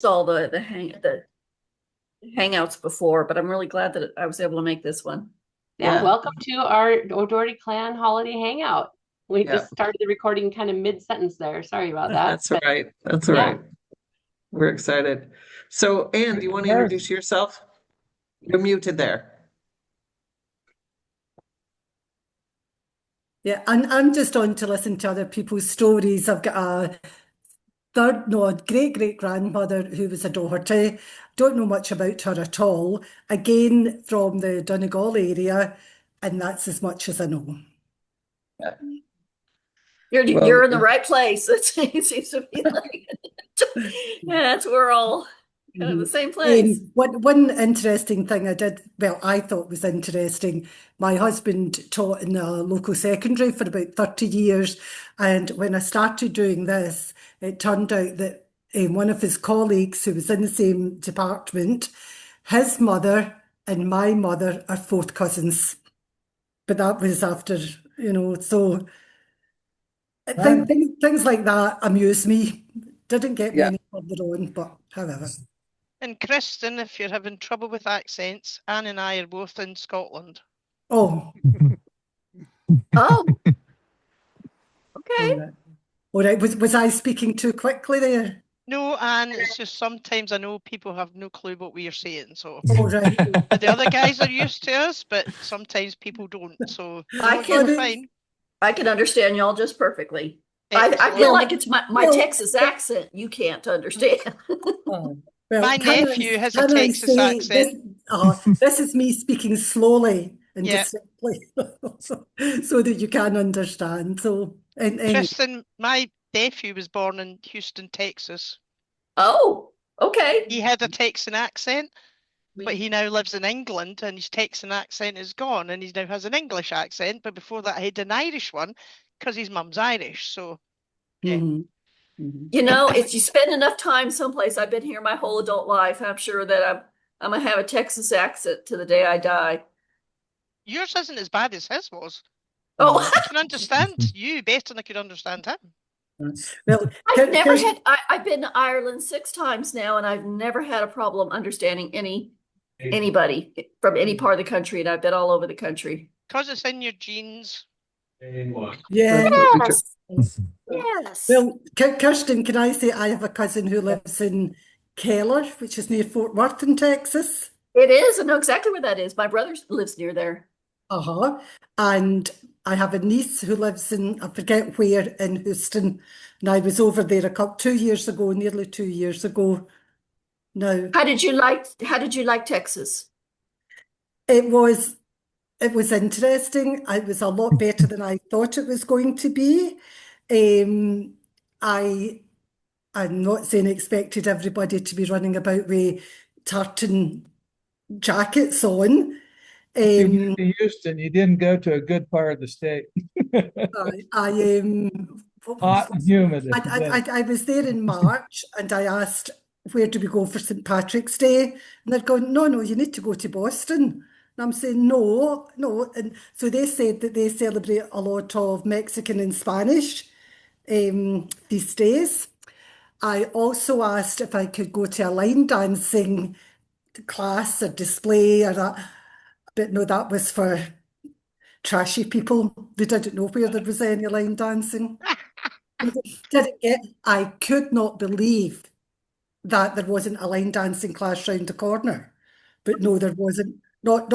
all the hangouts before, but I'm really glad that I was able to make this one. Yeah, Yeah. welcome to our O'Doherty Clan holiday hangout. We Yeah. just started the recording kind of mid-sentence there. Sorry about that. That's all But right. That's all yeah. right. We're excited. So, Anne, do you want to Yes. introduce yourself? You're muted there. Yeah, I'm just on to listen to other people's stories. I've got a great grandmother who was a Dochartaigh. Don't know much about her at all. Again, from the Donegal area, and that's as much as I know. You're in the right place. It seems to be like yeah, we're all kind of the same place. One interesting thing I thought was interesting. My husband taught in a local secondary for about 30 years. And when I started doing this, it turned out that one of his colleagues who was in the same department, his mother and my mother are fourth cousins. But that was after, so things like that amuse me. Didn't get me Yeah. any further on, but however. And Kristen, if you're having trouble with accents, Anne and I are both in Scotland. Oh, Oh, okay. all right. Was I speaking too quickly there? No, Anne, it's just sometimes I know people have no clue what we are saying. So All right. the other guys are used to us, but sometimes people don't. So I no, can- you're fine. I can understand y'all just perfectly. I feel Excellent. like it's my Well, Texas accent you can't understand. Oh, well, My can nephew has a can I Texas say accent. This is me speaking slowly and Yeah. distinctly, so that you can understand. So, anyway, Kristen, my nephew was born in Houston, Texas. Oh, okay. He had a Texan accent, but he now lives in England and his Texan accent is gone and he now has an English accent. But before that, he had an Irish one because his mum's Irish. So, yeah. mhm, mhm. You know, if you spend enough time someplace, I've been here my whole adult life. I'm sure that I'm gonna have a Texas accent to the day I die. Yours isn't as bad as his was. Oh, I can understand you better than I could understand him. Well, I've never had. I've been to Ireland 6 times now, and I've never had a problem understanding anybody from any part of the country, and I've been all over the country. Because it's in your genes. yeah. Yes, yes. Well, Kirsten, can I say I have a cousin who lives in Keller, which is near Fort Worth in Texas. It is. I know exactly where that is. My brother lives near there. Uh-huh. And I have a niece who lives in, I forget where, in Houston. And I was over there 2 years ago, nearly 2 years ago now. How did you like Texas? It was interesting. It was a lot better than I thought it was going to be. Um, I'm not saying I expected everybody to be running about with tartan jackets on. You moved to Houston, you didn't go to a good part of the state. I Hot and humid. I was there in March and I asked, where do we go for St. Patrick's Day? And they're going, no, you need to go to Boston. And I'm saying, no. And so they said that they celebrate a lot of Mexican and Spanish these days. I also asked if I could go to a line dancing class or display or that, but no, that was for trashy people. They didn't know where there was any line dancing. I could not believe that there wasn't a line dancing class round the corner. But no, there wasn't. Not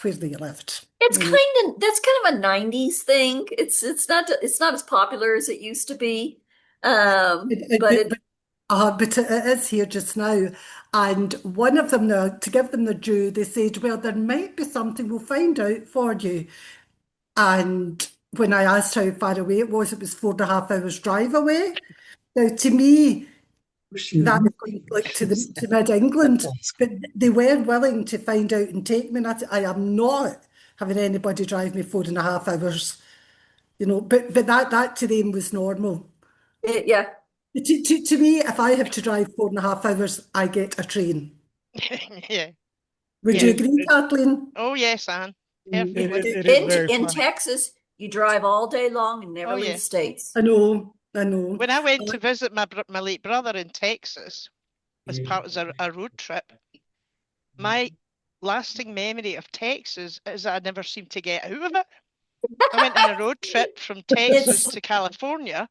where they lived. It's that's kind of a 90s thing. It's not as popular as it used to be. But But it is here just now. And one of them now, to give them the due, they said, well, there might be something, we'll find out for you. And when I asked how far away it was 4.5 hours drive away. Now, to me, that was going like to mid-England, but they were willing to find out and take me. And I am not having anybody drive me 4.5 hours, but that to them was normal. yeah. To me, if I have to drive 4.5 hours, I get a train. Yeah. Would you agree, Kathleen? Oh, yes, Anne. It is very In fun. Texas, you drive all day long and never leave the States. I know. I know. When I went to visit my late brother in Texas as part of a road trip, my lasting memory of Texas is that I never seemed to get out of it. I went on a road trip from Texas to California,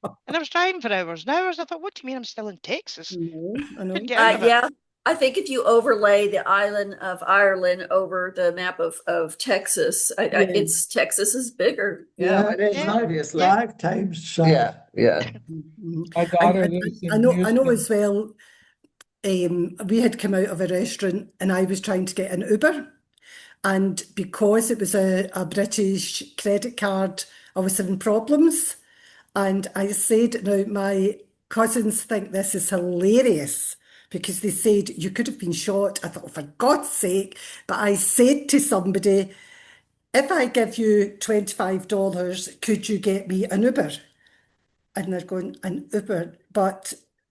and I was driving for hours and hours. I thought, what do you mean I'm still in Texas? I know. Couldn't get out of it. Yeah, I think if you overlay the island of Ireland over the map of Texas, it's Texas is bigger. Yeah, it is, Yeah. obviously. 5 times size. Yeah, yeah. My daughter lives I in know Houston. as well. We had come out of a restaurant and I was trying to get an Uber. And because it was a British credit card, I was having problems. And I said, now my cousins think this is hilarious because they said you could have been shot. I thought, for God's sake. But I said to somebody, if I give you $25, could you get me an Uber? And they're going, an Uber,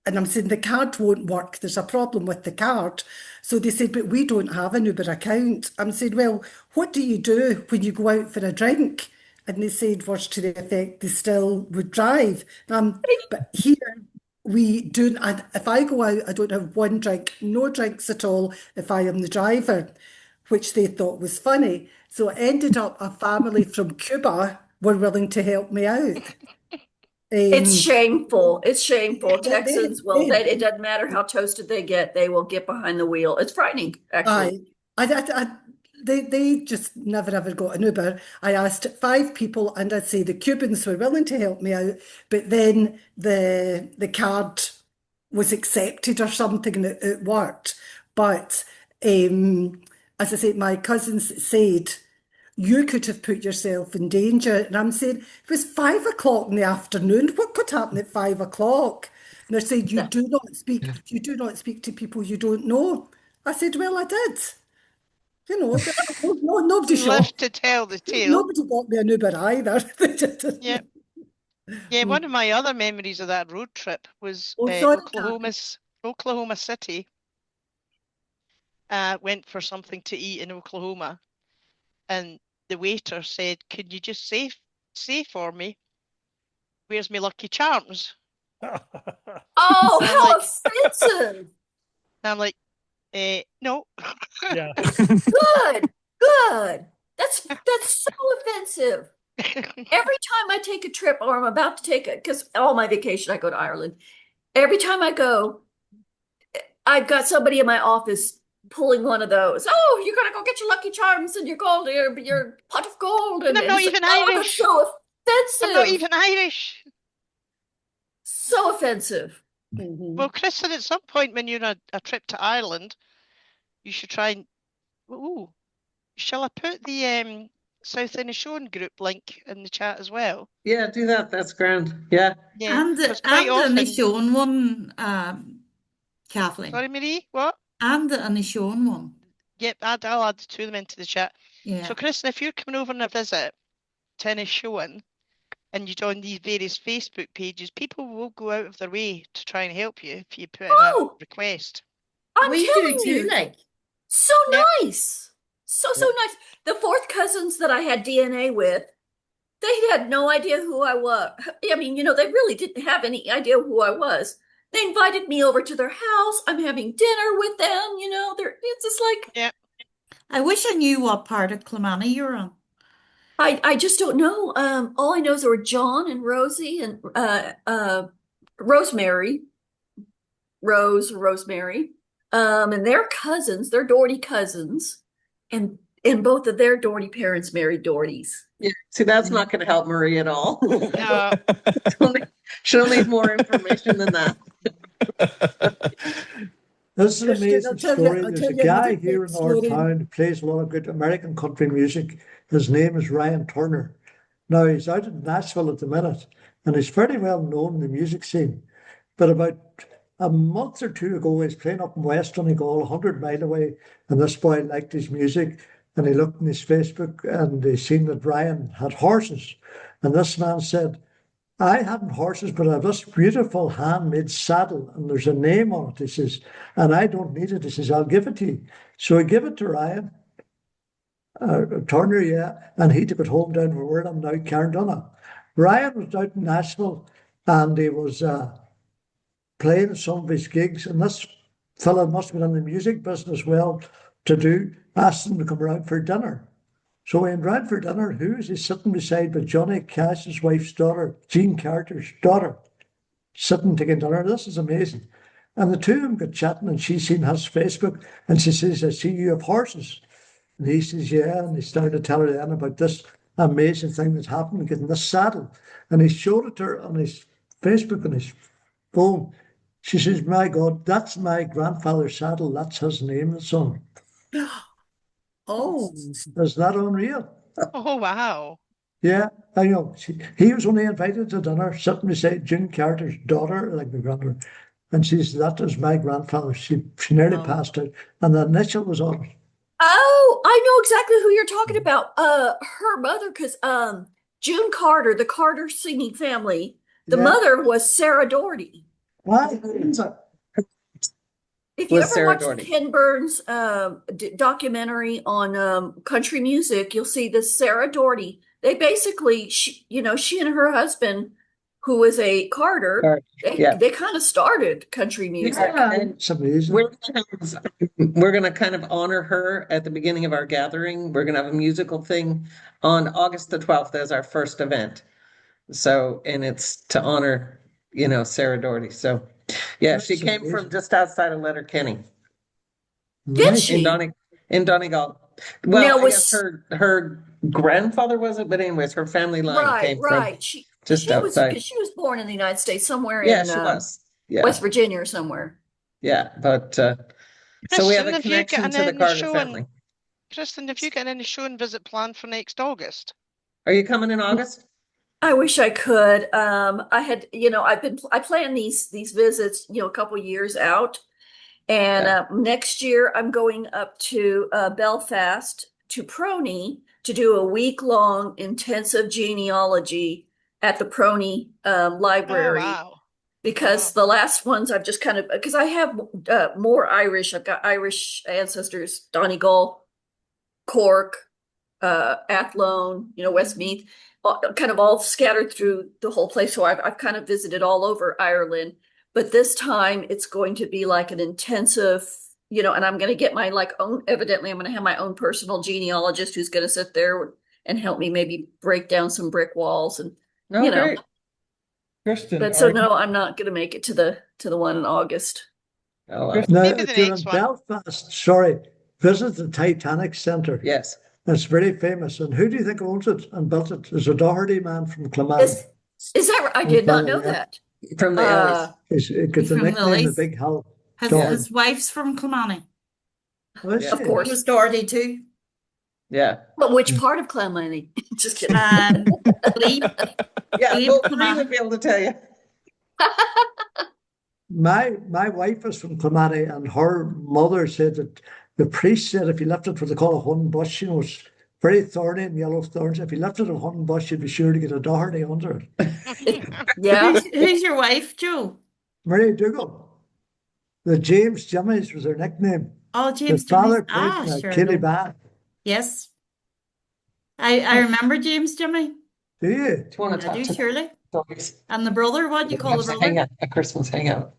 and I'm saying the card won't work. There's a problem with the card. So they said, but we don't have an Uber account. I'm saying, well, what do you do when you go out for a drink? And they said, words to the effect, they still would drive. But here we do, and if I go out, I don't have one drink, no drinks at all if I am the driver, which they thought was funny. So it ended up a family from Cuba were willing to help me out. It's shameful. It's shameful. They- Texans it doesn't matter how toasted they get, they will get behind the wheel. It's frightening, actually. They just never ever got an Uber. I asked 5 people, and I'd say the Cubans were willing to help me out, but then the card was accepted or something, and it worked. But as I said, my cousins said, you could have put yourself in danger. And I'm saying, it was 5 o'clock in the afternoon. What could happen at 5 o'clock? And they're saying, you do not speak to people you don't know. I said, well, I did. You know, nobody Left to tell the tale. Nobody got me an Uber either. Yeah. Yeah, one of my other memories of that road trip was sorry, Oklahoma City. Went for something to eat in Oklahoma, and the waiter said, "Can you just say for me, where's my Lucky Charms?" Oh, And I'm how like- offensive. And I'm like, no. Yeah. Good. That's so offensive. Every time I take a trip or I'm about to take it, because all my vacation I go to Ireland. Every time I go, I've got somebody in my office pulling one of those. Oh, you're gonna go get your Lucky Charms and your gold, your pot of gold. And I'm not it's even like, oh, Irish. that's so offensive. I'm not even Irish. So offensive. Well, Kristen, at some point when you're on a trip to Ireland, you should try and. Ooh, shall I put the South Inishowen group link in the chat as well? Yeah, do that. That's grand. Yeah. Yeah, And because the quite often. Inishowen one, Kathleen. Sorry, Marie, what? And the Inishowen one. Yep, I'll add the two of them into the chat. Yeah. So, Kristen, if you're coming over on a visit to Inishowen and you join these various Facebook pages, people will go out of their way to try and help you if you put in a request. I'm We telling do you, too, like. so nice. So nice. The fourth cousins that I had DNA with, they had no idea who I was. I mean, they really didn't have any idea who I was. They invited me over to their house. I'm having dinner with them. It's just like. Yeah. I wish I knew what part of Clann you're on. I just don't know. All I know is there were John and Rosie and Rosemary. Rosemary. And they're cousins. They're Doherty cousins. And both of their Doherty parents married Dohertys. Yeah. See, that's not going to help Marie at all. No. She'll need more information than that. This is an Christian, amazing I'll tell you- story. I'll There's tell a you guy another here in our story. town who plays a lot of good American country music. His name is Ryan Turner. Now, he's out in Nashville at the minute, and he's fairly well known in the music scene. But about a month or two ago, he was playing up in West Donegal, 100 mile away, and this boy liked his music, and he looked in his Facebook, and he seen that Ryan had horses. And this man said, I haven't horses, but I have this beautiful handmade saddle, and there's a name on it. He says, and I don't need it. He says, I'll give it to you. So he gave it to Ryan Turner, yeah, and he took it home down where I'm now, Carndonagh. Ryan was out in Nashville and he was playing some of his gigs, and this fella must have been in the music business well to do, asked him to come around for dinner. So he went round for dinner. Who is he sitting beside but Johnny Cash's wife's daughter, Jean Carter's daughter, sitting taking dinner. This is amazing. And the two of them got chatting, and she seen his Facebook, and she says, I see you have horses. And he says, yeah. And he started to tell her then about this amazing thing that's happened, getting this saddle. And he showed it to her on his Facebook and his phone. She says, my God, that's my grandfather's saddle. That's his name that's on it. Oh, Is that unreal? Oh, wow. Yeah, I know. He was only invited to dinner, sitting beside June Carter's daughter, like my granddaughter. And she said, that was my grandfather. She nearly Oh. passed out. And the initial was on it. Oh, I know exactly who you're talking about. Her mother, because June Carter, the Carter singing family, the Yeah. mother was Sarah Doherty. Why? If you Was ever Sarah watch Doherty. the Ken Burns documentary on country music, you'll see this Sarah Doherty. They basically, she and her husband, who was a Carter, Carter, yeah. they kind of started country music. Yeah, and It's amazing. we're gonna kind of honor her at the beginning of our gathering. We're gonna have a musical thing on August the 12th as our first event. So, and it's to honor, Sarah Doherty. So, yeah, she That's came amazing. from just outside of Letterkenny Did Right. she? in Donegal. Well, Now I was guess her grandfather was it, but anyways, her family line right, came from right. She just she was outside. she was born in the United States, somewhere Yeah, in she was. Yeah, West Virginia or somewhere. yeah, but so we have a Kristen, have you connection got to the any Carter show family. Kristen, have you got any show and visit planned for next August? Are you coming in August? I wish I could. I had, I plan these visits, a couple years out. And Yeah. next year I'm going up to Belfast to Prony to do a week-long intensive genealogy at the Prony Oh, library. wow. Because the last ones I've just because I have more Irish. I've got Irish ancestors, Donegal, Cork, Athlone, Westmeath, kind of all scattered through the whole place. So I've kind of visited all over Ireland, but this time it's going to be like an intensive, and I'm going to get my evidently I'm going to have my own personal genealogist who's going to sit there and help me maybe break down some brick walls and, Oh, great. Kristen, but so no, I'm not going to make it to the one in August. Oh, wow. Now, Maybe the if you're in next one. Belfast, visit the Titanic Centre. Yes. It's very famous. And who do you think owns it and built it? There's a Doherty man from Clann. Is that right? I did not know that. From the Ellie's. It gets the From nickname the Lily's. Big Hill. his, Doherty. his wife's from Kilmarnock. Oh, is Yeah. Of she? course. He was Doherty too. Yeah. But which part of Clann? Just kidding. Lee, Yeah, Lee well, Clann. Bree would be able to tell you. My wife is from Clann, and her mother said that the priest said if you left it what they call a hun bush, it's very thorny and yellow thorns. If you left it a hun bush, you'd be sure to get a Doherty under it. Yeah. Who's your wife, Joe? Mary Dougal. The James Jimmies was her nickname. Oh, James His father Jimmy's. played in Sure. Kelly No. Band. Yes. I remember James Jimmy. Do you? Do you want to I talk do, to surely. stories? And the brother, what do you call the brother? Hangout, a Christmas hangout.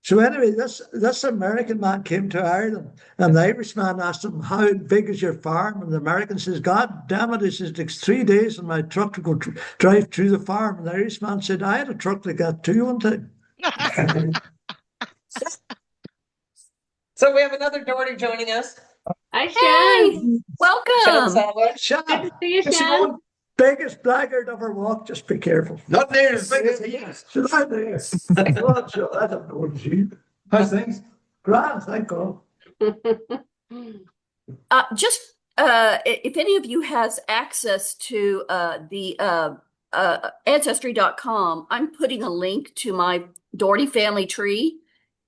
So anyway, this American man came to Ireland, and the Irishman asked him, "How big is your farm?" And the American says, "God damn it!" He says, "It takes 3 days in my truck to go drive through the farm." And the Irishman said, "I had a truck like that too one time." So we have another Doherty joining us. Hi, Hey, Shan. Shan welcome. Salway. Shut Good up. to see you, This is Shan. one biggest blackguard ever walked. Just be careful. Not near as big as he is. Should I do this? Well, sure, I don't know what to do. How's things? Grand, thank God. If any of you has access to the ancestry.com, I'm putting a link to my Doherty family tree,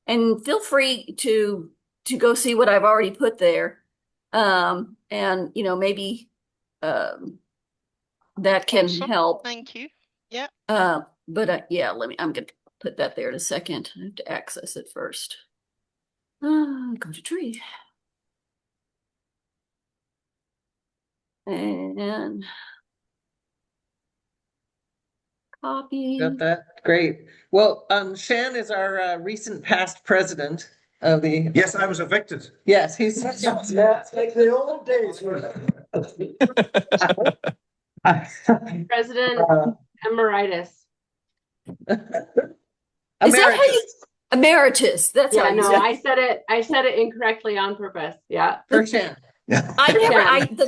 and feel free to go see what I've already put there. And maybe that can Awesome. help. Thank you. Yeah. But yeah, I'm gonna put that there in a second. I have to access it first. Go to tree. And Copy. Got that? Great. Well, Shan is our recent past president of the. Yes, I was evicted. Yes, he's. Yeah, it's like the old days. President Emeritus. Is that how you emeritus? That's how Yeah, you no, say it. I said it incorrectly on purpose. Yeah. For Shan. I never. Shan.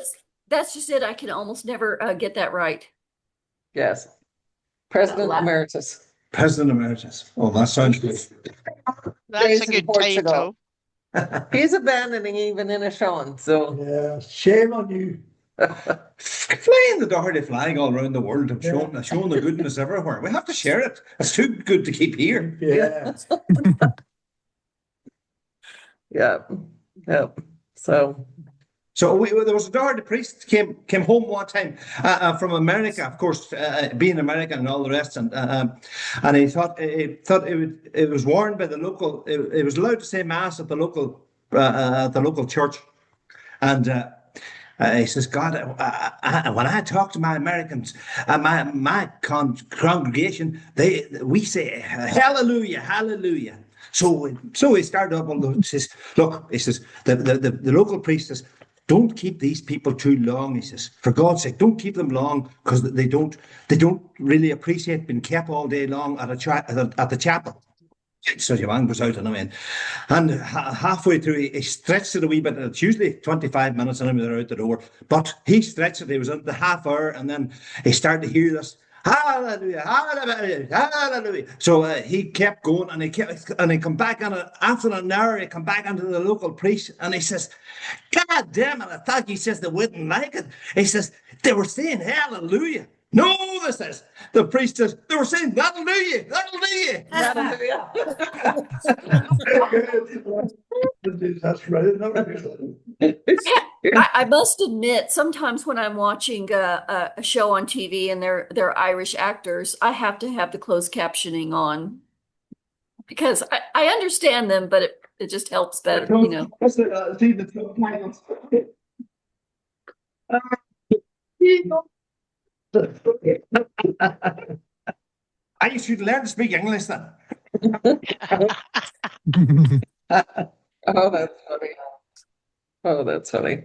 That's just it. I can almost never get that right. Yes. President Left. Emeritus. President Emeritus. Oh, that sounds good. That's Days a in good Portugal. title. He's abandoning even in a Sean, so. Yeah, shame on you. Flying the Dochartaigh flag all around the world and showing the goodness everywhere. We have to share it. It's too good to keep here. Yeah. Yeah. Yep. So. So there was a Dochartaigh priest came home one time from America, of course, being American and all the rest, and he thought it was warned by the local. It was allowed to say mass at the local church, and he says, God, when I talk to my Americans, my congregation, we say Hallelujah, Hallelujah. So he started up. He says, look, he says the local priest says, don't keep these people too long. He says, for God's sake, don't keep them long, because they don't really appreciate being kept all day long at the chapel. So your man goes out and halfway through he stretched it a wee bit. It's usually 25 minutes and they're out the door, but he stretched it. He was at the half hour, and then he started to hear this. Hallelujah, hallelujah, hallelujah. So he kept going, and he come back on it after an hour. He come back onto the local priest, and he says, God damn it, I thought you says they wouldn't like it. He says, they were saying hallelujah. No, this is the priest says, they were saying that'll do you, that'll do you. That's right. I must admit, sometimes when I'm watching a show on TV and they're Irish actors, I have to have the closed captioning on because I understand them, but it just helps better, you know. You should learn to speak English then. Oh, that's funny. Oh, that's funny.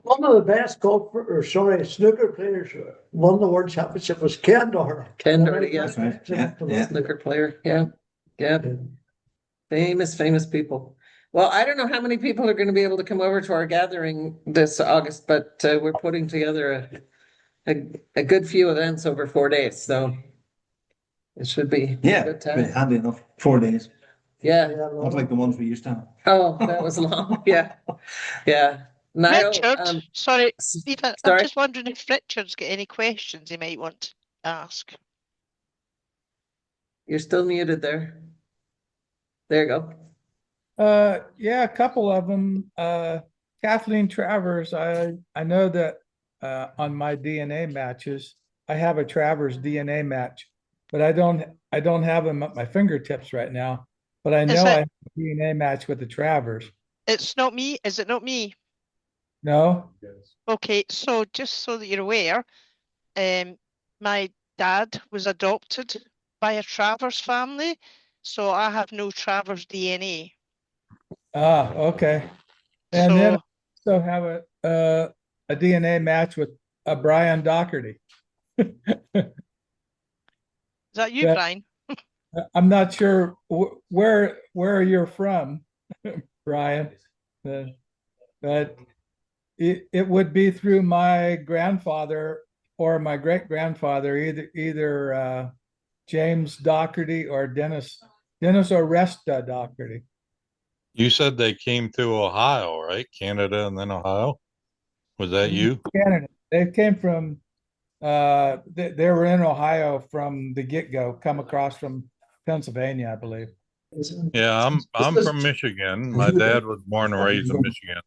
One of the best snooker players won the world championship was Ken Doherty. Ken Doherty, yes. Yeah. Snooker player. Yeah. Yeah. Famous people. Well, I don't know how many people are going to be able to come over to our gathering this August, but we're putting together a good few events over 4 days, so it should be a good time. Handy enough. 4 days. Yeah. Not like the ones we used to have. Oh, that was long. Yeah. Yeah. Niall, Richard, sorry, Stephen, sorry? I'm just wondering if Richard's got any questions he might want to ask. You're still muted there. There you go. Yeah, a couple of them. Kathleen Travers, I know that on my DNA matches, I have a Travers DNA match, but I don't have them at my fingertips right now. But I know I have a DNA match with the Travers. It's not me, is it not me? No? Okay, so just so that you're aware, my dad was adopted by a Travers family, so I have no Travers DNA. Ah, okay. And then I also have a DNA match with Brian Dochartaigh. Is that you, Brian? I'm not sure where you're from, Brian, but it would be through my grandfather or my great grandfather, either James Dochartaigh or Dennis Oresta Dochartaigh. You said they came through Ohio, right? Canada and then Ohio. Was that you? Canada. They came from. They were in Ohio from the get-go. Come across from Pennsylvania, I believe. Yeah, I'm from Michigan. My dad was born and raised in Michigan,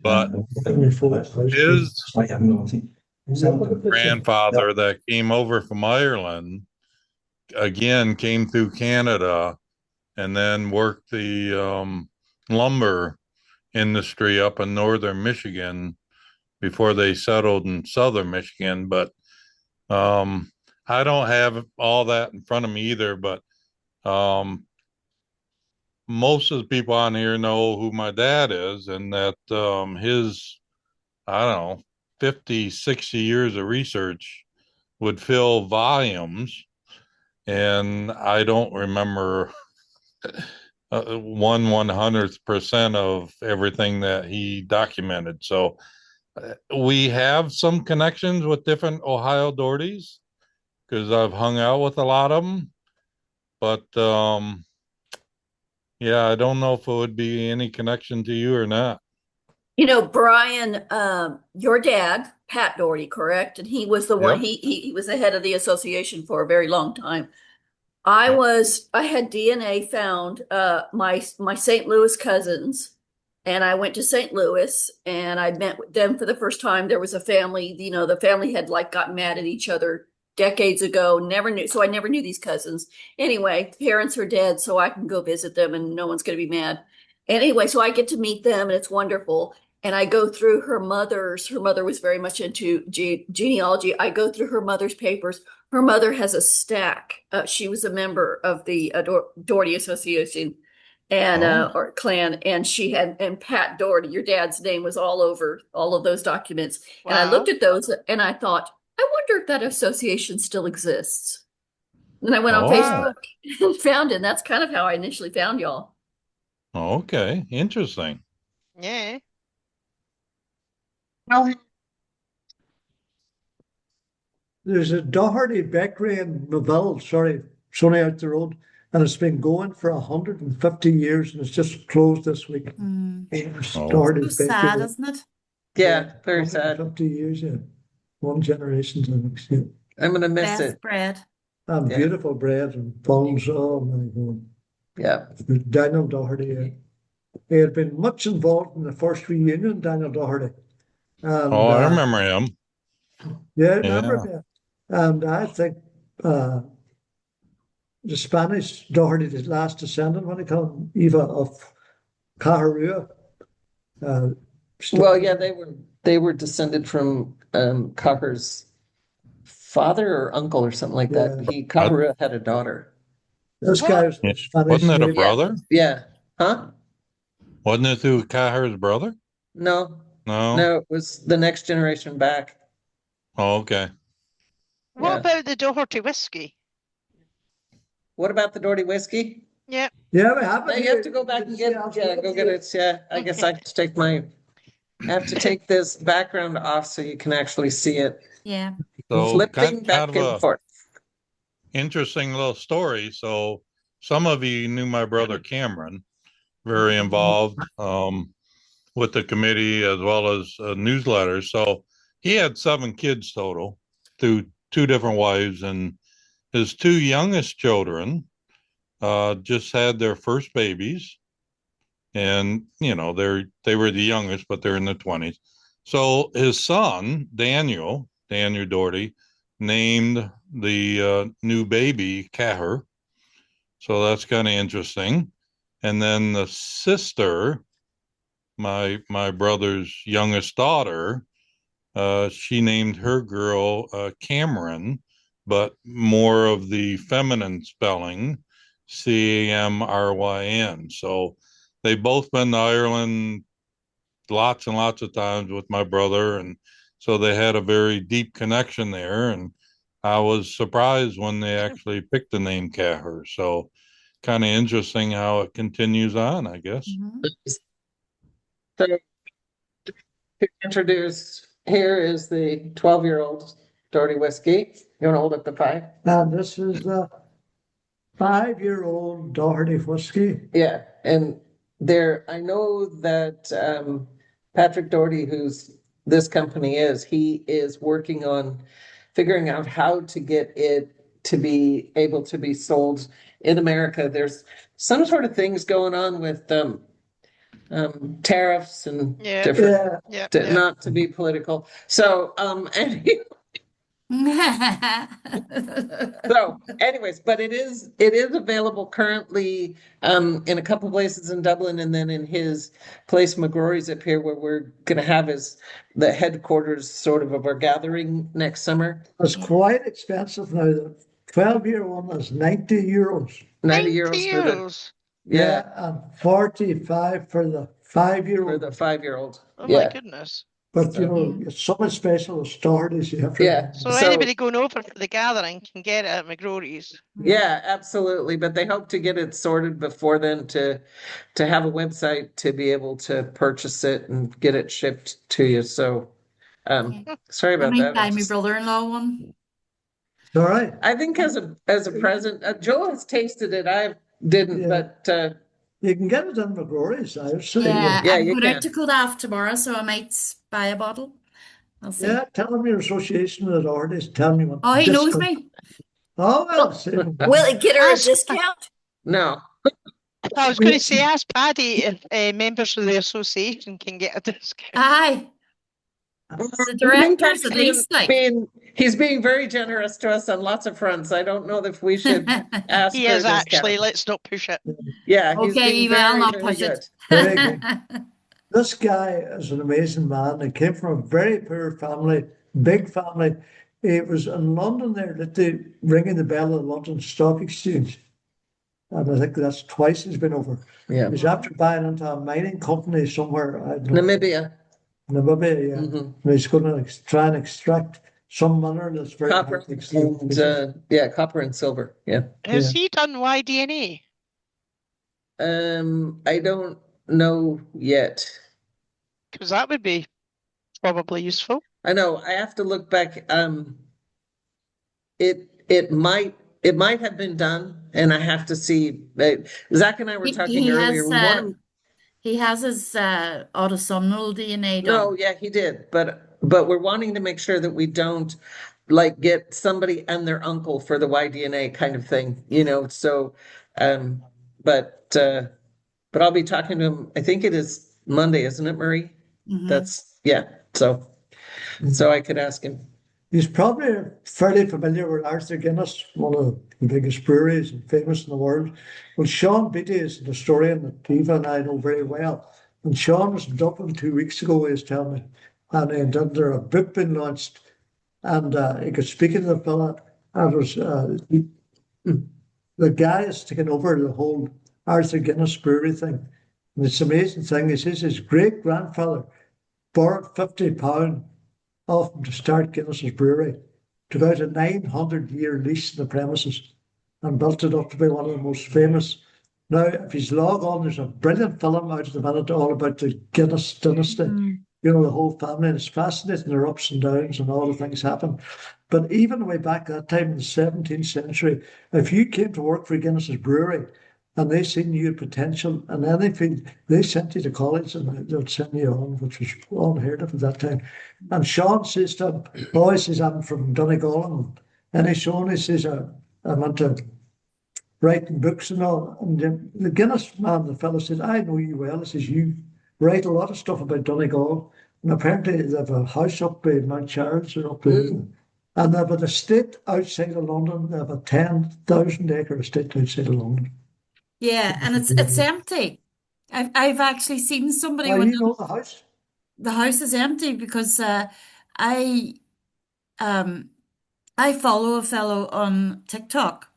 but his grandfather that came over from Ireland again came through Canada and then worked the lumber industry up in northern Michigan before they settled in southern Michigan. But I don't have all that in front of me either, but most of the people on here know who my dad is, and that his, I don't know, 50, 60 years of research would fill volumes. And I don't remember 1/100th% of everything that he documented. So we have some connections with different Ohio Dohertys because I've hung out with a lot of them. But yeah, I don't know if it would be any connection to you or not. You know, Brian, your dad, Pat Doherty, correct? And he was the one, Yep. he was the head of the association for a very long time. Yep. I had DNA found, my St. Louis cousins, and I went to St. Louis and I met with them for the first time. There was a family, you know, the family had like gotten mad at each other decades ago, never knew, so I never knew these cousins. Anyway, parents are dead, so I can go visit them and no one's going to be mad. Anyway, so I get to meet them and it's wonderful. And I go through her mother was very much into genealogy. I go through her mother's papers. Her mother has a stack. She was a member of the Doherty Association and Oh, or Clann, and she had and Pat Doherty, your dad's name was all over all of those documents. And I looked Wow. at those and I thought, I wonder if that association still exists. And I went on oh, Facebook and found it. And that's kind of how I initially found y'all. okay. Interesting. Yeah. Well, there's a Doherty bakery in Mobile, sorry, it's only out the road, and it's been going for 150 years and it's just closed this week. It's Oh, So Doherty's sad, bakery. isn't it? Yeah, very sad. 150 years, yeah. One generation to the next, yeah. I'm gonna miss Best it. bread. And Yeah. beautiful bread and buns. Oh my God. Yeah. Daniel Doherty, yeah. He had been much involved in the first reunion, Daniel Doherty. oh, And I remember him. yeah, I Yeah. remember that. And I think the Spanish Doherty, the last descendant, what do you call him? Eva of Caharua. Well, started- yeah, they were descended from Copper's father or uncle or something like that. Yeah. Copper had a daughter. This guy was Yeah. Spanish. Wasn't it a name. brother? Yeah. Huh? Wasn't it through Caher's brother? No. No. No, it was the next generation back. Oh, okay. What Yeah. about the Doherty whiskey? What about the Doherty whiskey? Yeah. Yeah, we have Now it you have here. to go back and Yeah, go get it. Yeah, I guess I have to take I have to take this background off so you can actually see it Yeah. So flipping kind back of and a forth. interesting little story. So some of you knew my brother Cameron, very involved with the committee as well as newsletters. So he had 7 kids total through 2 different wives, and his 2 youngest children just had their first babies, and you know they were the youngest, but they're in their 20s. So his son Daniel Doherty, named the new baby Caher. So that's kind of interesting. And then the sister, my brother's youngest daughter, she named her girl Cameron, but more of the feminine spelling, Camryn. So they've both been to Ireland lots and lots of times with my brother, and so they had a very deep connection there. And I was surprised when they actually picked the name Caher. So kind of interesting how it continues on, I guess. So to introduce, here is the 12-year-old Doherty whiskey. You want to hold up the 5? And this is the 5-year-old Doherty whiskey. Yeah, and I know that Patrick Doherty, who's this company he is working on figuring out how to get it to be able to be sold in America. There's some sort of things going on with tariffs and Yeah. different, Yeah. Yeah. not to be political. So, So anyways, but it is available currently in a couple places in Dublin, and then in his place McGrory's up here, where we're gonna have the headquarters sort of our gathering next summer. It's quite expensive now. The 12-year one is €90. 90 90 euros for the euros. yeah, And 45 for the for 5-year-old. the 5-year-old. Oh my goodness. But So- it's something special with Stardies. You have to. Yeah. So, So- anybody going over for the gathering can get it at McGrory's. Yeah, absolutely. But they hope to get it sorted before then to have a website to be able to purchase it and get it shipped to you. So sorry I about might that. buy my brother-in-law one. It's all right. I think as a present, Joe has tasted it. I didn't, Yeah. but You can get it in McGrory's. I would say. Yeah, Yeah, I'm you going can. out to Kildare tomorrow, so I might buy a bottle. I'll see. Yeah, tell them your association with artists. Tell me what. Oh, he knows discount- me. Oh, well, same. Will it get her a Ask- discount? no. I was going to say, ask Paddy if members of the association can get a discount. Aye, the directors at least, like. He's being very generous to us on lots of fronts. I don't know if we should ask He for a is actually, discount. let's not push it. Yeah, he's Okay, being Eva, I'll very, not very push good. it. Very good. This guy is an amazing man. He came from a very poor family, big family. He was in London there, literally ringing the bell of the London Stock Exchange. And I think that's twice he's been over. Yeah. He's after buying into a mining company somewhere, I don't know, Namibia. Namibia, yeah. Mhm. And he's going to try and extract some mineral that's very Copper hard to extract. and copper and silver. Yeah. Has he done YDNA? I don't know yet. Because that would be probably useful. I know. I have to look back. It might have been done, and I have to see. Zach and I were talking He earlier. has, We want to. he has his autosomal DNA No, done. yeah, he did, but we're wanting to make sure that we don't like get somebody and their uncle for the YDNA kind of thing, So, but I'll be talking to him. I think it is Monday, isn't it, Marie? Mhm. So I could ask him. He's probably fairly familiar with Arthur Guinness, one of the biggest breweries and famous in the world. Well, Sean Beattie is an historian that Eva and I know very well. And Sean was in Dublin 2 weeks ago, he was telling me. And he had there a book been launched. And he got speaking to the fella. And it was the guy is taking over the whole Arthur Guinness brewery thing. And it's an amazing thing. He says his great grandfather borrowed £50 off him to start Guinness's brewery, took out a 900-year lease in the premises and built it up to be one of the most famous. Now, if he's log on, there's a brilliant film out at the minute all about the Guinness dynasty. The whole family, and it's fascinating, their ups and downs and all the things happen. But even way back that time in the 17th century, if you came to work for Guinness's brewery and they seen you had potential in anything, they sent you to college and they'd send you on, which was unheard of at that time. And Sean says to him, oh, he says, I'm from Donegal. And he's shown, he says, I went to writing books and all. And the Guinness man, the fellow said, I know you well. He says, you write a lot of stuff about Donegal. And apparently they have a house up by Mount Charles or up there. And they have an estate outside of London. They have a 10,000-acre estate outside of London. Yeah, and it's empty. I've actually seen somebody Oh, when you know the house? the house is empty because I follow a fellow on TikTok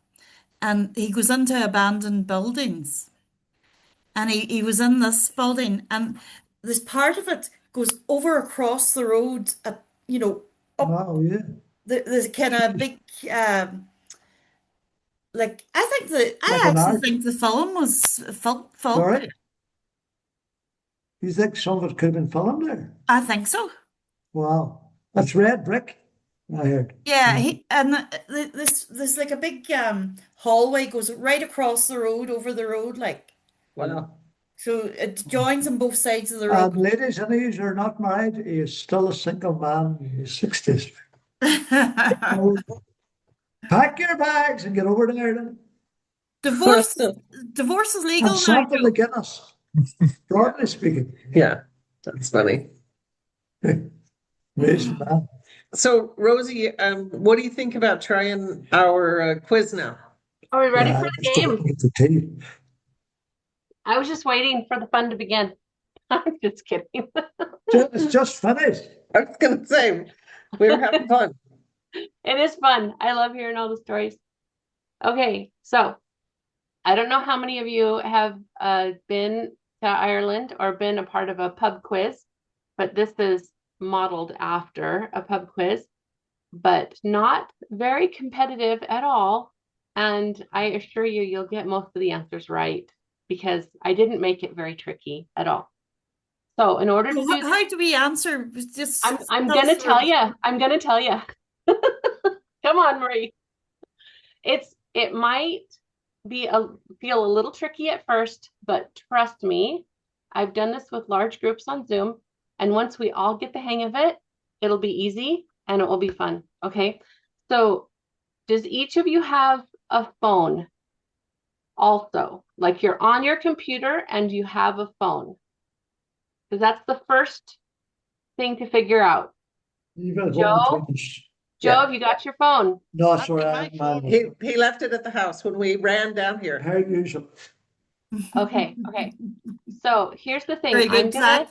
and he goes into abandoned buildings. And he was in this building and this part of it goes over across the road up Oh, yeah. the kind of big like I Like an actually arch. think the film was filmed. Sorry? You think some of it could have been filmed there? I think so. Wow. That's red brick, I heard. Yeah, this like a big hallway goes right across the road over the road like Wow. so it joins on both sides of the road. And ladies and these are not married. He is still a single man in his 60s. Pack your bags and get over there then. Divorce is legal And now. sample the Guinness. Broadly speaking. Yeah, that's funny. Amazing man. So Rosie, what do you think about trying our quiz now? Are we ready Yeah, for I the just go game? and get the tea. I was just waiting for the fun to begin. I'm just kidding. It's just finished. I was gonna say we were having fun. It is fun. I love hearing all the stories. Okay, so I don't know how many of you have been to Ireland or been a part of a pub quiz, but this is modeled after a pub quiz, but not very competitive at all. And I assure you, you'll get most of the answers right because I didn't make it very tricky at all. So in order to So do this, how do we answer? Just I'm tell gonna us tell our- you. I'm gonna tell you. Come on, Marie. It might feel a little tricky at first, but trust me, I've done this with large groups on Zoom, and once we all get the hang of it, it'll be easy and it will be fun. Okay. So does each of you have a phone also? Like you're on your computer and you have a phone? Because that's the first thing to figure out. You've got to go Joe, between us. Joe, Yeah. have you got your phone? No, I've sorry, got my phone. He left it at the house when we ran down here. How usual. Okay, okay. So here's the thing. Very good, Zach.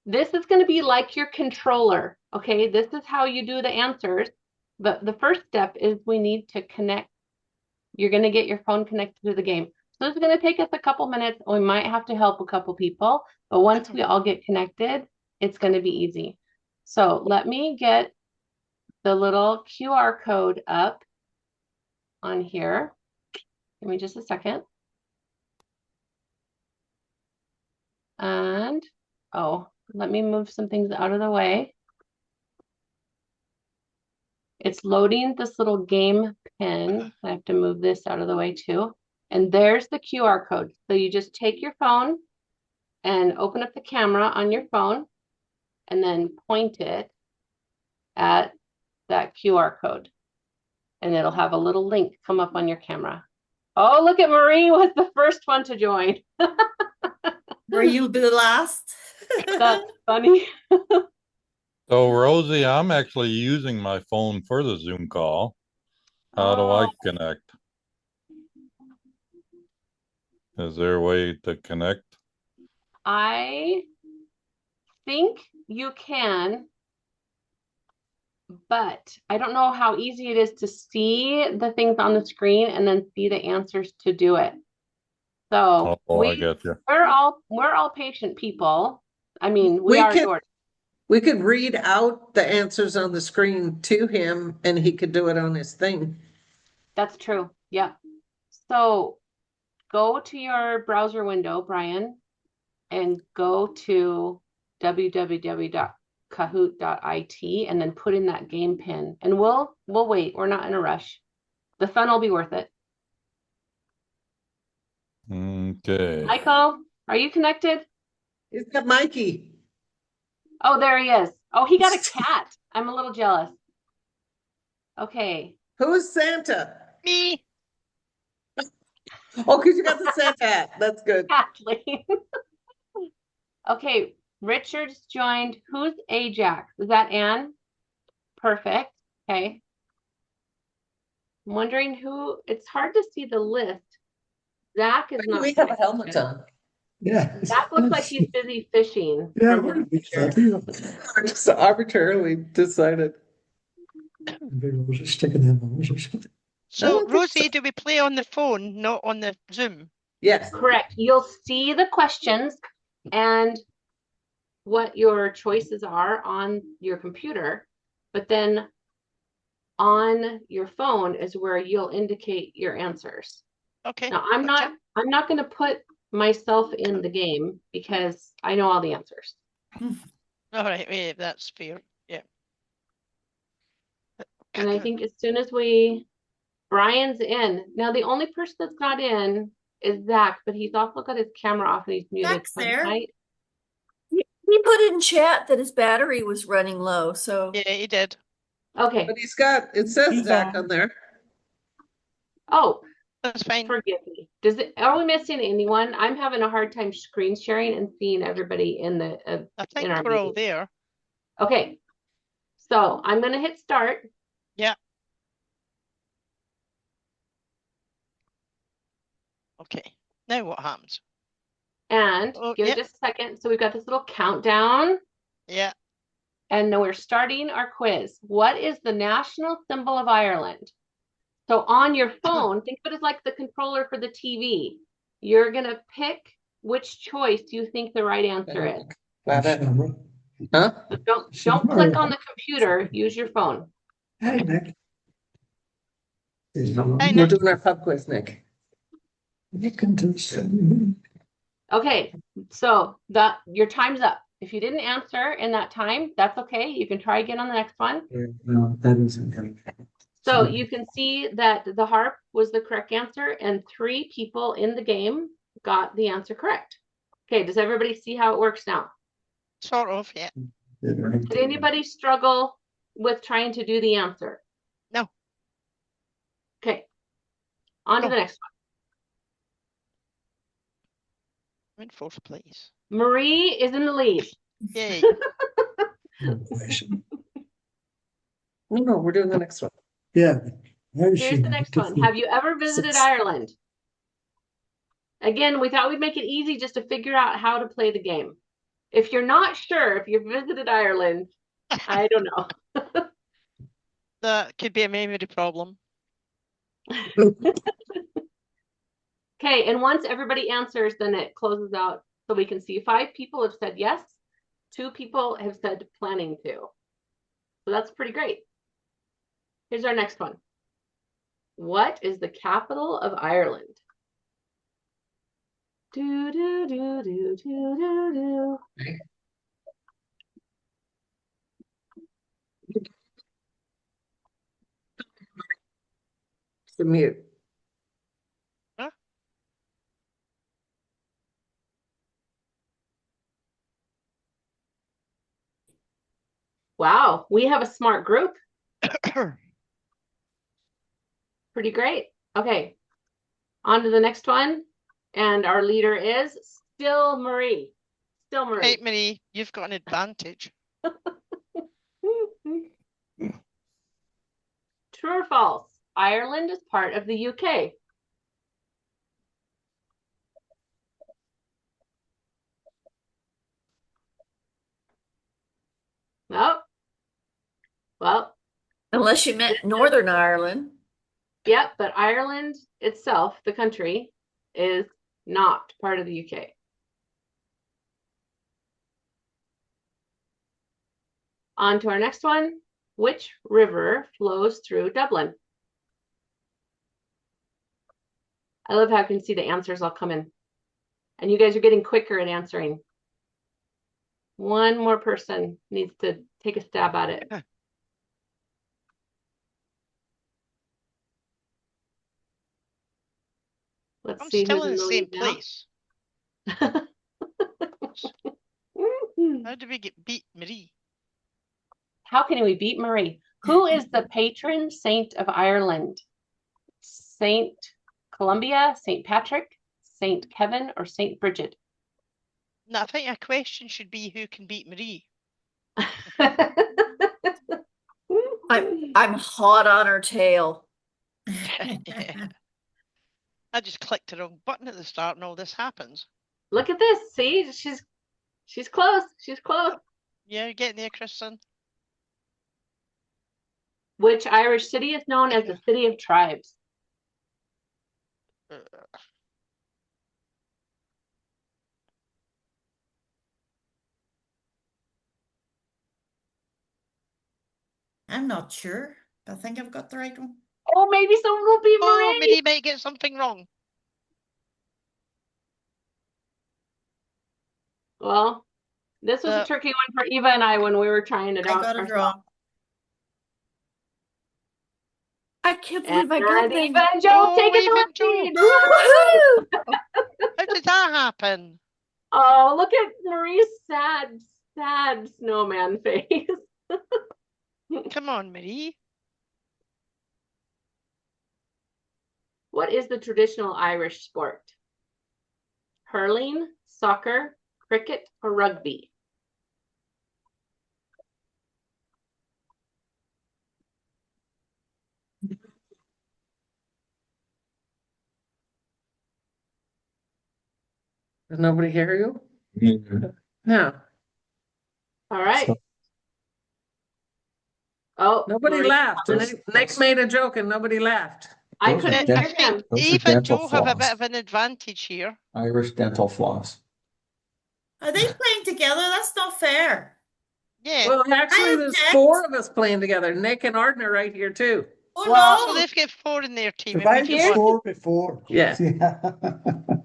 This is gonna be like your controller, okay? This is how you do the answers. But the first step is we need to connect. You're gonna get your phone connected to the game. So this is gonna take us a couple minutes. We might have to help a couple people, but once we all get connected, it's gonna be easy. So let me get the little QR code up on here. Give me just a second. And, oh, let me move some things out of the way. It's loading this little game pin. I have to move this out of the way too. And there's the QR code. So you just take your phone and open up the camera on your phone and then point it at that QR code. And it'll have a little link come up on your camera. Oh, look at Marie was the first one to join. Or you'll be the last. That's funny. So Rosie, I'm actually using my phone for the Zoom call. How do I connect? Is there a way to connect? I think you can, but I don't know how easy it is to see the things on the screen and then see the answers to do it. So Oh, I get you. we're all patient people. I mean, we are yours. We could read out the answers on the screen to him and he could do it on his thing. That's true. Yeah. So go to your browser window, Brian, and go to www.kahoot.it and then put in that game pin. And we'll wait. We're not in a rush. The fun will be worth it. Okay. Michael, are you connected? He's got Mikey. Oh, there he is. Oh, he got a cat. I'm a little jealous. Okay. Who's Santa? Me. Oh, because you got the Santa hat. That's good. Kathleen. Okay, Richard's joined. Who's Ajax? Is that Anne? Perfect. Okay. I'm wondering who, it's hard to see the list. Zach is not. We have a helmet on. Yeah. Zach looks like he's busy fishing. Yeah, from where the did we picture. start? I just arbitrarily decided. Maybe sticking in the So, Rosie, do we play on the phone, not on the Zoom? Yes. Correct. You'll see the questions and what your choices are on your computer, but then on your phone is where you'll indicate your answers. Okay. Now, I'm not going to put myself in the game because I know all the answers. All right, yeah, that's fair. Yeah. And I think as soon as Brian's in. Now, the only person that's not in is Zach, but he's also got his camera off and he's muted. Zach's there. He put in chat that his battery was running low, so Yeah, he did. Okay. But it says Zach on there. Oh, That's fine. forgive me. Are we missing anyone? I'm having a hard time screen sharing and seeing everybody in the I think in our we're all meeting. there. Okay. So I'm going to hit start. Yeah. Okay. Now what happens? And give me just a second. So we've got this little countdown. Yeah. And now we're starting our quiz. What is the national symbol of Ireland? So on your phone, think of it as like the controller for the TV. You're going to pick which choice you think the right answer is. Huh? So don't click on the computer. Use your phone. Hey, Nick. We're doing our pub quiz, Nick. Okay, so your time's up. If you didn't answer in that time, that's okay. You can try again on the next one. So you can see that the harp was the correct answer, and 3 people in the game got the answer correct. Okay, does everybody see how it works now? Sort of, yeah. Did anybody struggle with trying to do the answer? No. Okay, on to the next I'm in 4th place. one. Marie is in the lead. Yay. No, we're doing the next one. Yeah. Here's the next one. Have you ever visited Ireland? Again, we thought we'd make it easy just to figure out how to play the game. If you're not sure if you've visited Ireland, I don't know. That could be a memory problem. Okay, and once everybody answers, then it closes out so we can see 5 people have said yes, 2 people have said planning to. So that's pretty great. Here's our next one. What is the capital of Ireland? Do, do, do, do, do, do, do. It's a mute. Huh? Wow, we have a smart group. Pretty great. Okay, on to the next one. And our leader is still Marie. Still Marie. Hey, Marie, you've got an advantage. True or false? Ireland is part of the UK. Nope. Well, Unless you meant Northern Ireland. yep, but Ireland itself, the country, is not part of the UK. On to our next one. Which river flows through Dublin? I love how I can see the answers all come in. And you guys are getting quicker at answering. One more person needs to take a stab at it. Let's I'm see still who's in the same lead now. place. How do we beat Marie? How can we beat Marie? Who is the patron saint of Ireland? Saint Columbia, Saint Patrick, Saint Kevin, or Saint Bridget? No, I think a question should be who can beat Marie. I'm hot on her tail. Yeah. I just clicked the wrong button at the start and all this happens. Look at this. See, she's close. She's close. Yeah, you're getting there, Kristen. Which Irish city is known as the City of Tribes? I'm not sure. I think I've got the right one. Oh, maybe someone will beat Oh, Marie. Marie might get something wrong. Well, this was a tricky one for Eva and I when we were trying it I out got it ourselves. wrong. I can't believe I And got Eva that. and Joe taking Eva and the lead. Woohoo! How did that happen? Oh, look at Marie's sad snowman face. Come on, Marie. What is the traditional Irish sport? Hurling, soccer, cricket, or rugby? Does nobody hear you? Yeah. No. All right. So- Oh, Nobody Marie, laughed. Nick made a joke and nobody laughed. I Those are couldn't dent- hear him. those are Eve and dental Joe have a floss. bit of an advantage here. Irish dental floss. Are they playing together? That's not fair. Yeah. Well, actually, I there's object. 4 of us playing together. Nick and Arden are right here too. Oh Well, So no. they've got 4 in their team, If and I we've was got 1. 4 before. Yeah.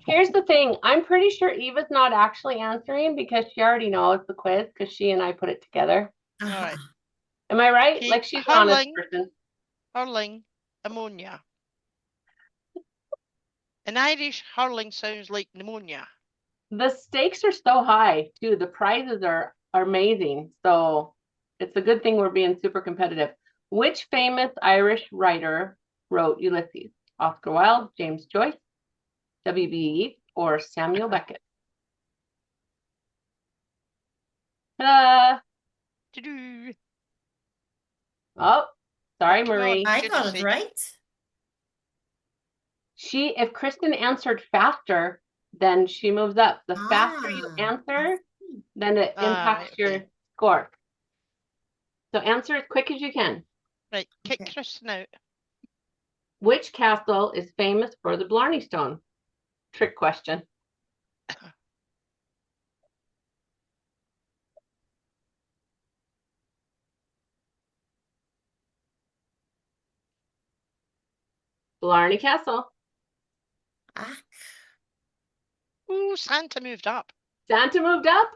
here's the thing. I'm pretty sure Eva's not actually answering because she already knows the quiz because she and I put it together. All right. Am I right? Okay, Like she's an honest hurling. person. Hurling, ammonia. In Irish, hurling sounds like pneumonia. The stakes are so high too. The prizes are amazing. So it's a good thing we're being super competitive. Which famous Irish writer wrote Ulysses? Oscar Wilde, James Joyce, W.B. Yeats, or Samuel Beckett? Ta-da! To-do. Oh, sorry, Come on. Marie. I Goodness got it sake. right. If Kristen answered faster, then she moves up. The faster you Ah. answer, then it impacts right, your okay. score. So answer as quick as you can. Right, kick Okay. Kristen out. Which castle is famous for the Blarney Stone? Trick question. Blarney Castle. Ah. Ooh, Santa moved up. Santa moved up.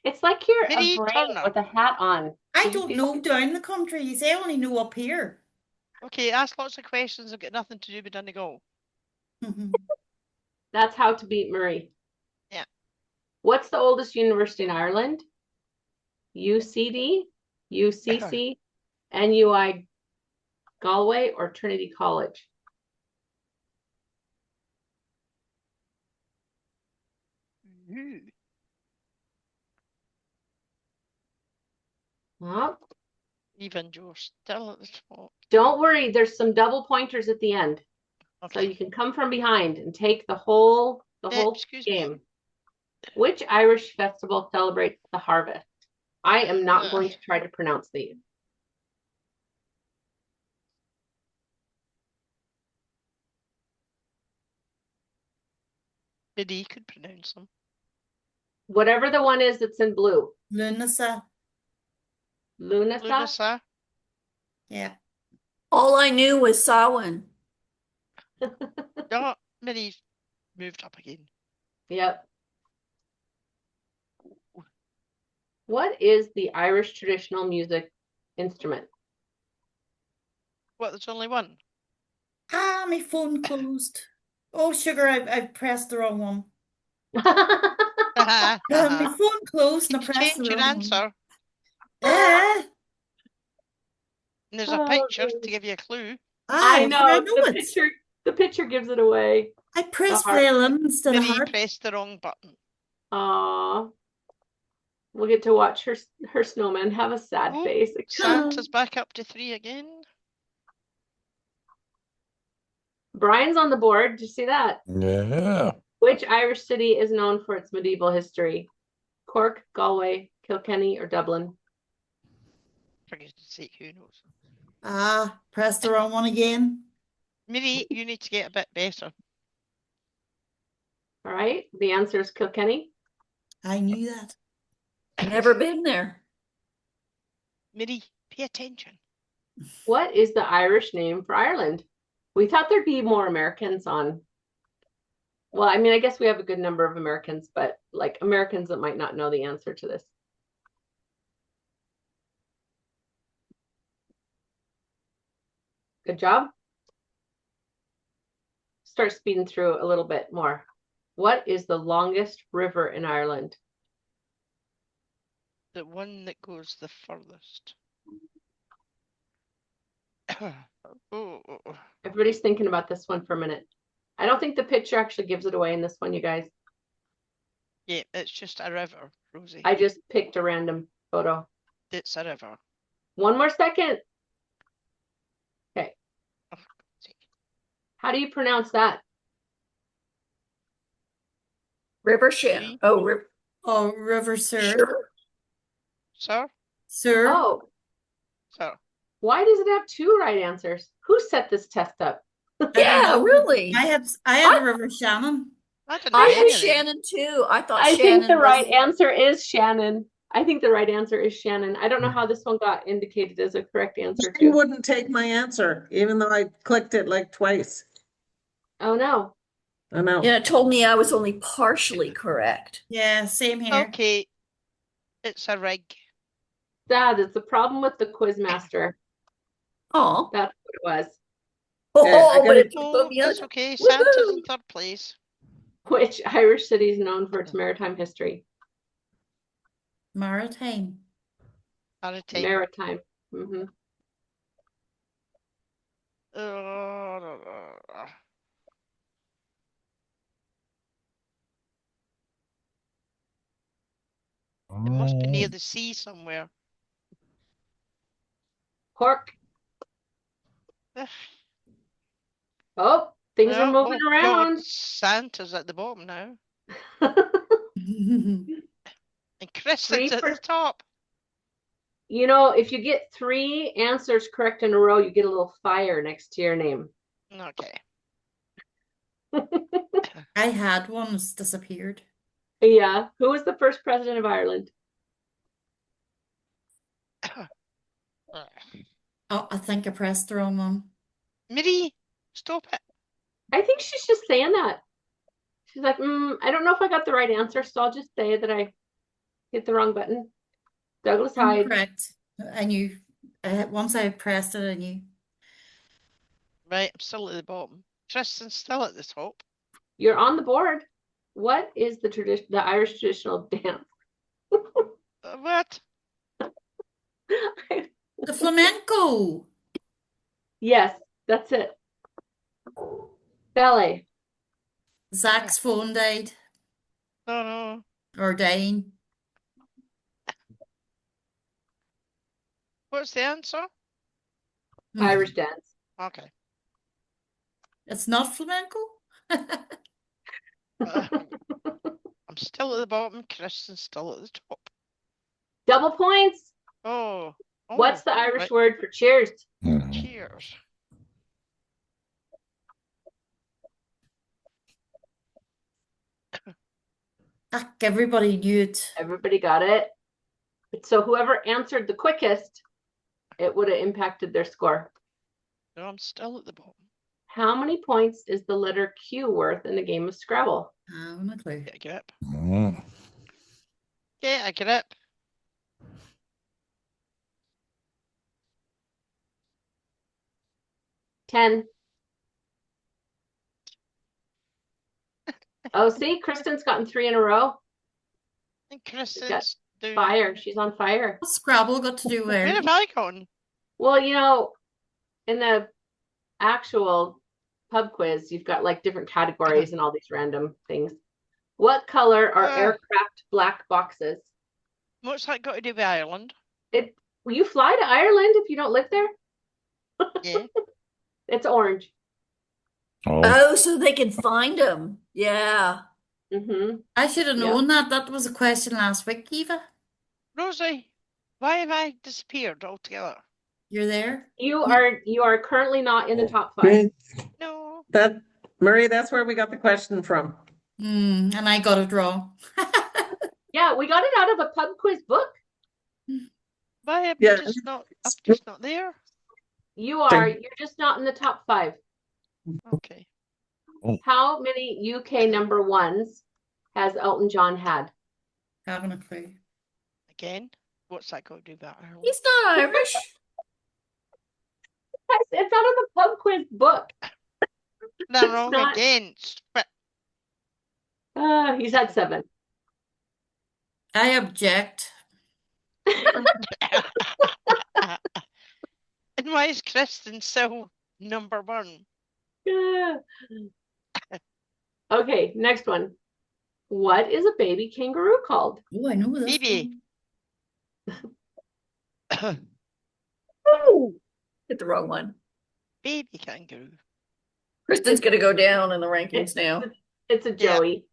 It's like you're Mary a brain Turner. with a hat on. I Did you don't see know down the country. You say I only know up here. Okay, ask lots of questions. I've got nothing to do but Donegal. That's how to beat Marie. Yeah. What's the oldest university in Ireland? UCD, UCC, NUI Galway, or Trinity College? Ooh. Well, Even Joe still at the top. don't worry, there's some double pointers at the end. So Okay. you can come from behind and take the whole Excuse me. game. Which Irish festival celebrates the harvest? I am not going to try to pronounce these. Biddy could pronounce them. Whatever the one is that's in blue. Lunasa. Lunasa? Lunasa. Yeah. All I knew was Samhain. No, Minnie's moved up again. Yep. What is the Irish traditional music instrument? What, there's only one? Ah, my phone closed. Oh, sugar, I've pressed the wrong one. My phone closed and I pressed Change the your wrong answer. one. Eh? And there's a Oh, picture goodness. to give you a clue. I Aye, know, but I know it. the picture gives it away. I pressed heart. violin instead of Minnie heart. pressed the wrong button. Aw. We'll get to watch her snowman have a sad Oh, face. Santa's back up to 3 again. Brian's on the board. Did you see that? Yeah. Which Irish city is known for its medieval history? Cork, Galway, Kilkenny, or Dublin? For goodness sake, who knows? Ah, pressed the wrong one again. Minnie, you need to get a bit better. All right. The answer is Kilkenny. I knew that. Never been there. Minnie, pay attention. What is the Irish name for Ireland? We thought there'd be more Americans on. Well, I mean, I guess we have a good number of Americans, but like Americans that might not know the answer to this. Good job. Start speeding through a little bit more. What is the longest river in Ireland? The one that goes the furthest. Oh. Everybody's thinking about this one for a minute. I don't think the picture actually gives it away in this one, you guys. Yeah, it's just a river, Rosie. I just picked a random photo. It's a river. One more second. Okay. Oh, for God's sake. How do you pronounce that? River Shannon. Oh, Oh, River Sur. sure. Sir? Sur. Oh, Sir. why does it have two right answers? Who set this test up? I don't Yeah, know. really. I had River Shannon. I didn't I know had anything. Shannon too. I thought I think the Shannon right was. answer is Shannon. I think the right answer is Shannon. I don't know how this one got indicated as a correct answer He too. wouldn't take my answer, even though I clicked it like twice. Oh no. I know. Yeah, it told me I was only partially correct. Yeah, same here. Okay. It's a rig. That is the problem with the Quizmaster. Oh, That's what it was. oh, but gotta- it put Oh, me on. it's okay. Santa's in Woohoo! third place. Which Irish city is known for its maritime history? Maritime. Maritime. Maritime. Hmm. It must be near the sea somewhere. Cork. Ugh. Oh, things are Well, moving oh God, around. Santa's at the bottom now. Three And Kristen's at the top. You know, if you get 3 answers correct in a row, you get a little fire next to your name. Okay. I had one, it's disappeared. Yeah. Who was the first president of Ireland? Oh, I think I pressed the wrong one. Miri, stop it. I think she's just saying that. She's like, I don't know if I got the right answer, so I'll just say that I hit the wrong button. Douglas Hyde. Correct. I knew. Once I pressed it, I knew. Right, I'm still at the bottom. Kristen's still at the top. You're on the board. What is the Irish traditional dance? What? The flamenco. Yes, that's it. Ballet. Zach's phone died. Oh no. Or dying. What's the answer? Irish dance. Okay. It's not flamenco? I'm still at the bottom. Kristen's still at the top. Double points. Oh. What's the Irish right. word for cheers? Cheers. Everybody knew it. Everybody got it. So whoever answered the quickest, it would have impacted their score. No, I'm still at the bottom. How many points is the letter Q worth in the game of Scrabble? I have no clue. Get a grip. Get a grip. Ten. Oh, see, Kristen's gotten 3 in a row. And Kristen's doing Fire. She's on fire. What's Scrabble got to do Where with have I gone? Well, you know, in the actual pub quiz, you've got like different categories and all these random things. What color are aircraft black boxes? What's that got to do with Ireland? Will you fly to Ireland if you don't live there? Yeah. It's orange. Oh, so they can find them. Yeah. Mm-hmm. I should have known that. That was a question last week, Eva. Rosie, why have I disappeared altogether? You're there? You are currently not in the top 5. Great. No. Marie, that's where we got the question from. And I got it wrong. Yeah, we got it out of a pub quiz book. Why am Yeah. I just not? I'm just not there. You're just not in the top 5. Okay. How many UK number 1s has Elton John had? Having a clue. Again, what's that got to do with Ireland? He's not Irish. It's out of the pub quiz book. No, It's wrong not- again. He's had 7. I object. And why is Kristen so number 1? Okay, next one. What is a baby kangaroo called? Oh, I know this Baby. one. Oh, hit the wrong one. Baby kangaroo. Kristen's gonna go down in the rankings now. It's a joey.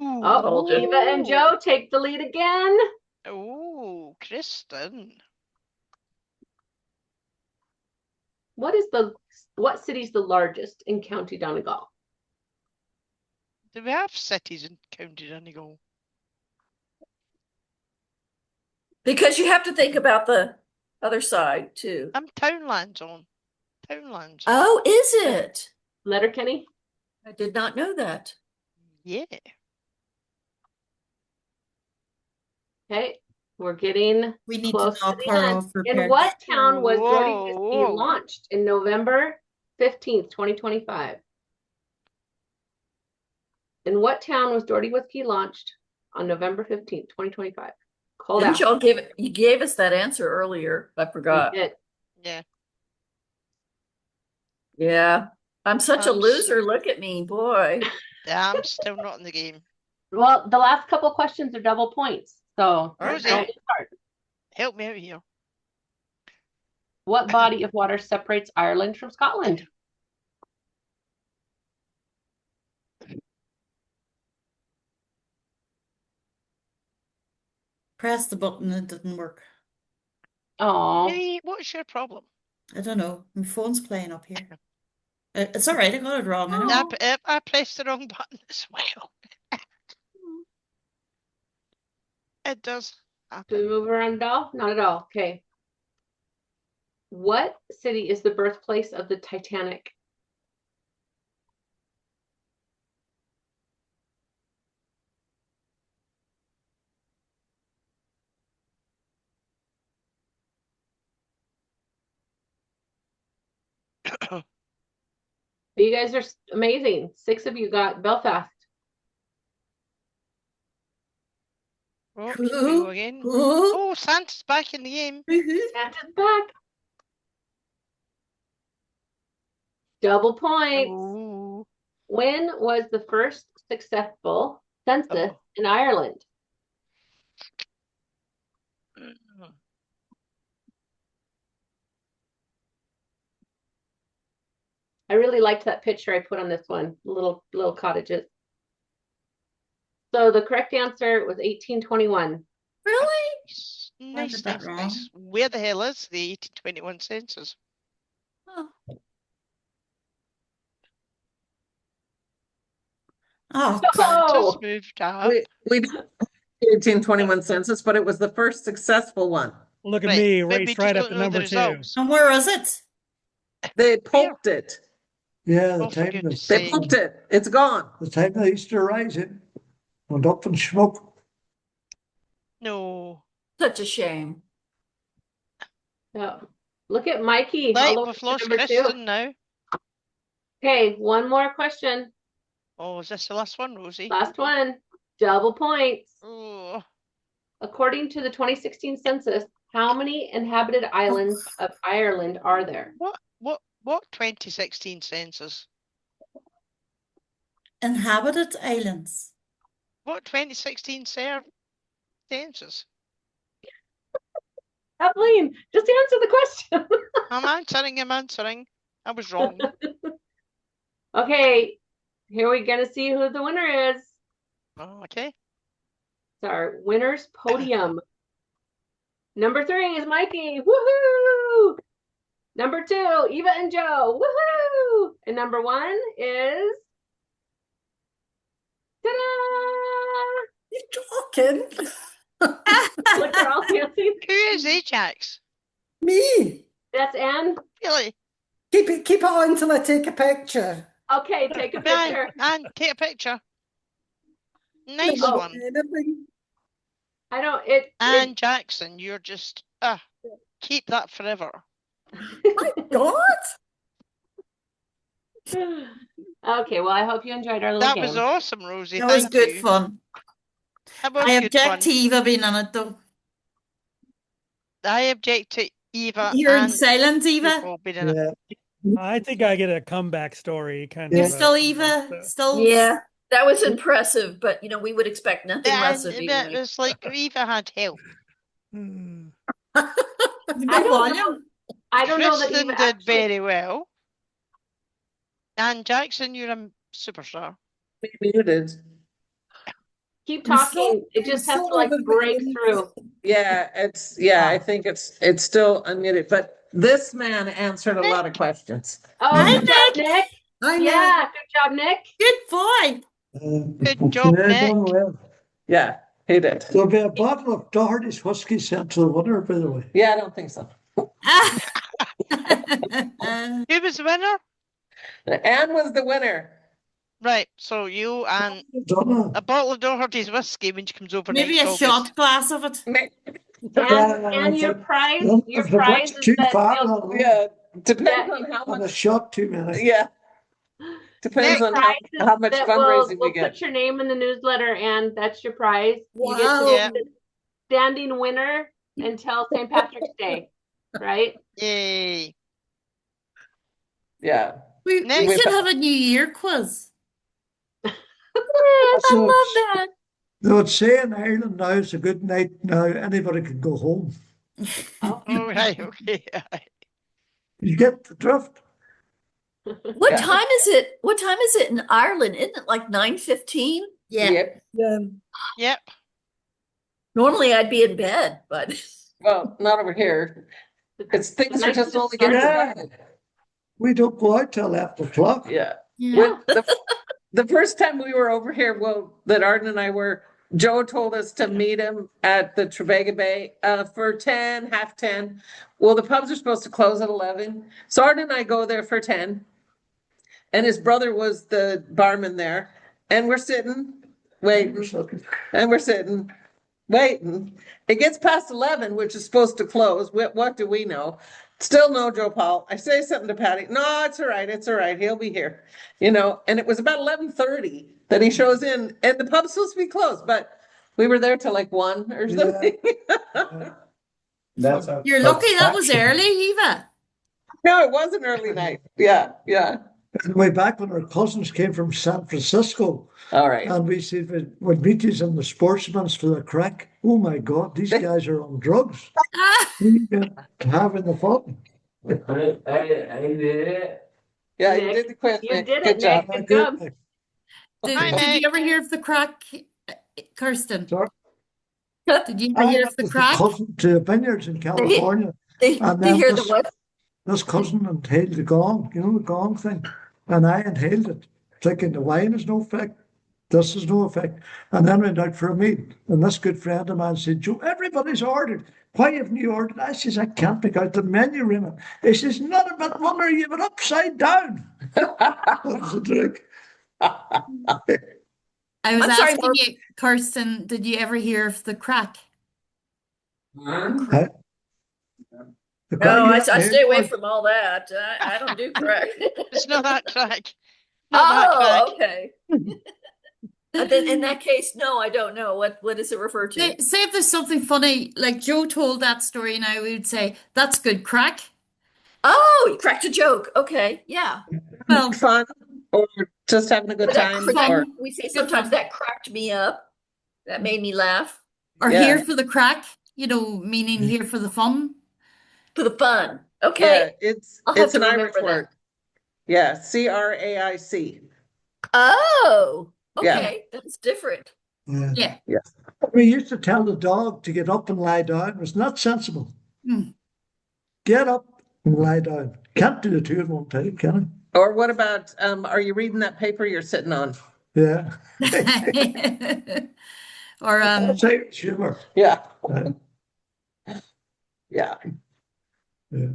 Oh, told you. Eva and Joe take the lead again. Oh, Kristen. What city's the largest in County Donegal? Do we have cities in County Donegal? Because you have to think about the other side too. Townlands on. Townlands. Oh, is it? Letterkenny? I did not know that. Yeah. Okay, we're getting We need close to knock the her end. off her In perch. what town was Doherty Whoa, Whiskey whoa. launched in November 15th, 2025? In what town was Doherty Whiskey launched on November 15th, 2025? Call Didn't out. y'all you gave us that answer earlier? I forgot. We did. Yeah. Yeah. I'm such a I'm loser. Look at me, boy. I'm still not in the game. Well, the last couple questions are double points, so Rosie, don't start. help me out here. What body of water separates Ireland from Scotland? Press the button, it didn't work. Oh, Hey, what's your problem? I don't know. My phone's playing up here. It's all right. I got it wrong. I know. I pressed the wrong button as well. It does do happen. we move around at all? Not at all. Okay. What city is the birthplace of the Titanic? You guys are amazing. 6 of you got Belfast. Oh, here we go again. Oh, Santa's back in the game. Santa's back. Double points. Oh. When was the first successful census in Ireland? I really liked that picture I put on this one, little cottages. So the correct answer was 1821. Really? Nice, did that nice, wrong. nice. Where the hell is the 1821 census? Oh. Oh, Oh, Santa's moved up. We did the 1821 census, but it was the first successful one. Look at Right, me, but we raced just right up don't to know the number 2. results. and where is it? They poked it. Yeah, Oh, for goodness They sake. poked it. It's gone. the time of Easter rising, and up in smoke. No. Such a shame. yeah. Look at Mikey. Right, all the way we've to lost number 2. Kristen now. Okay, one more question. Oh, is this the last one, Rosie? Last one. Double points. Oh, According to the 2016 census, how many inhabited islands of Ireland are there? what 2016 census? Inhabited islands. What 2016 census? Kathleen, just answer the question. I'm answering. I was wrong. Okay, here we're gonna see who the winner is. Oh, okay. It's our winner's podium. Number 3 is Mikey. Woohoo! Number 2, Eva and Joe. Woohoo! And number 1 is ta-da! You talking? Look, they're all dancing. Who is Ajax? Me. That's Anne. Really? Keep it on till I take a picture. Okay, take a picture. And take a picture. Nice Oh. one. Anything. I don't. Anne Jackson, you're just keep that forever. My God. Okay, well, I hope you enjoyed our little That game. was awesome, Rosie. That was Thank good you. fun. That was I good object fun. to Eva being in it though. I object to Eva You're in and silent, Eva. people being in it. Yeah, I think I get a comeback story kind You're of. still Eva. so- Still. Yeah, that was impressive, but we would expect nothing less And of you. it was like Eva had help. Hmm. I don't know. I don't know that Kristen Eva did actually. very well. Anne Jackson, you're a superstar. Muted. Keep I'm so- talking. It I'm just has so to like break overwhelmed. through. Yeah, I think it's still unmuted, but this man answered a lot of questions. Oh, Hi, good job, Nick. Nick. I know. Yeah, good job, Nick. Good boy. Good job, Yeah, Nick. done well. Yeah, he did. There'll be a bottle of Doherty's whiskey sent to the winner, by the way. Yeah, I don't think so. Who was the winner? Anne was the winner. Right, so you and Donna. a bottle of Dochartaigh's whiskey when she comes over Maybe next a August. shot glass of it. And your prize, your If the prize Brits is too that fat, you'll, I'll Yeah, depends Yeah, on how have a much. shot too many. Yeah, depends Nick, on prize is how much that fundraising we'll we get. put your name in the newsletter, and that's your prize. You get to Wow. Yeah. be the standing winner until St. Patrick's Day, right? Yay. Yeah. We Nick. should have a New Year quiz. Yes, I So love it's- that. They would say in Ireland now, it's a good night now, anybody can go home. Oh, right, okay. You get the drift? What Yeah. time is it? What time is it in Ireland? Isn't it like 9:15? Yeah. Yep. Yeah. Yep. Normally I'd be in bed, but Well, not over here. It's things are Night just just only getting started. started. We don't go out till 11 o'clock. Yeah. Yeah. When the first time we were over here, well, that Arden and I were, Joe told us to meet him at the Trevega Bay for 10, half 10. Well, the pubs are supposed to close at 11. So Arden and I go there for 10. And his brother was the barman there. And we're sitting, waiting, and we're sitting, waiting. It gets past 11, which is supposed to close. What do we know? Still no Joe Paul. I say something to Patty. No, it's all right. It's all right. He'll be here. You know, and it was about 11:30 that he shows in, and the pub's supposed to be closed, but we were there till like 1 or Yeah. something. That's You're lucky that was early, Eva. No, it was an early night. Yeah, yeah. Way back when our cousins came from San Francisco, All right. and we said we'd meet these in the Sportsman's for the crack. Oh my God, these guys are on drugs. We get having the fun. Yeah, you Nick, did the quiz, you Nick. did Good it, job. Nick. Good job. Hi, Did Nick. you ever hear of the crack, Kirsten? Sorry? Did you ever I hear went of the with crack? cousin to vineyards in California, they and they then hear the what? this cousin inhaled the gong, you know the gong thing, and I inhaled it, thinking the wine is no effect, this is no effect, and then went out for a meal, and this good friend of mine said, Joe, everybody's ordered. Why haven't you ordered? I says, I can't pick out the menu, Raymond. He says, not a bit wonder you have it upside down. That was a drink. I was I'm sorry, asking Mark. you, Kirsten, did you ever hear of the crack? Huh? The No, guy- I yeah, stay away yeah. from all that. I don't do crack. It's not that crack. Not that crack. Oh, okay. Then in that case, no, I don't know. What does it refer to? Say if there's something funny, like Joe told that story now, we would say, that's good crack. Oh, you cracked a joke. Okay, yeah. Well, Fun or just having a good But that, time? for that, Or we say sometimes that cracked me up. That made me laugh or Yeah. here for the crack, meaning here for the fun. for the fun. yeah, Okay. it's I'll have an to Irish remember that. word. Yeah, CRAIC. Oh, Yeah. okay. That's different. Yeah. Yeah. We used to tell the dog to get up and lie down. It was not sensible. Hmm. Get up and lie down. Can't do the two at one time, can Or what about are you reading that paper you're sitting on? I? Yeah. Or That's Irish humor. Yeah. Uh, Yeah. yeah.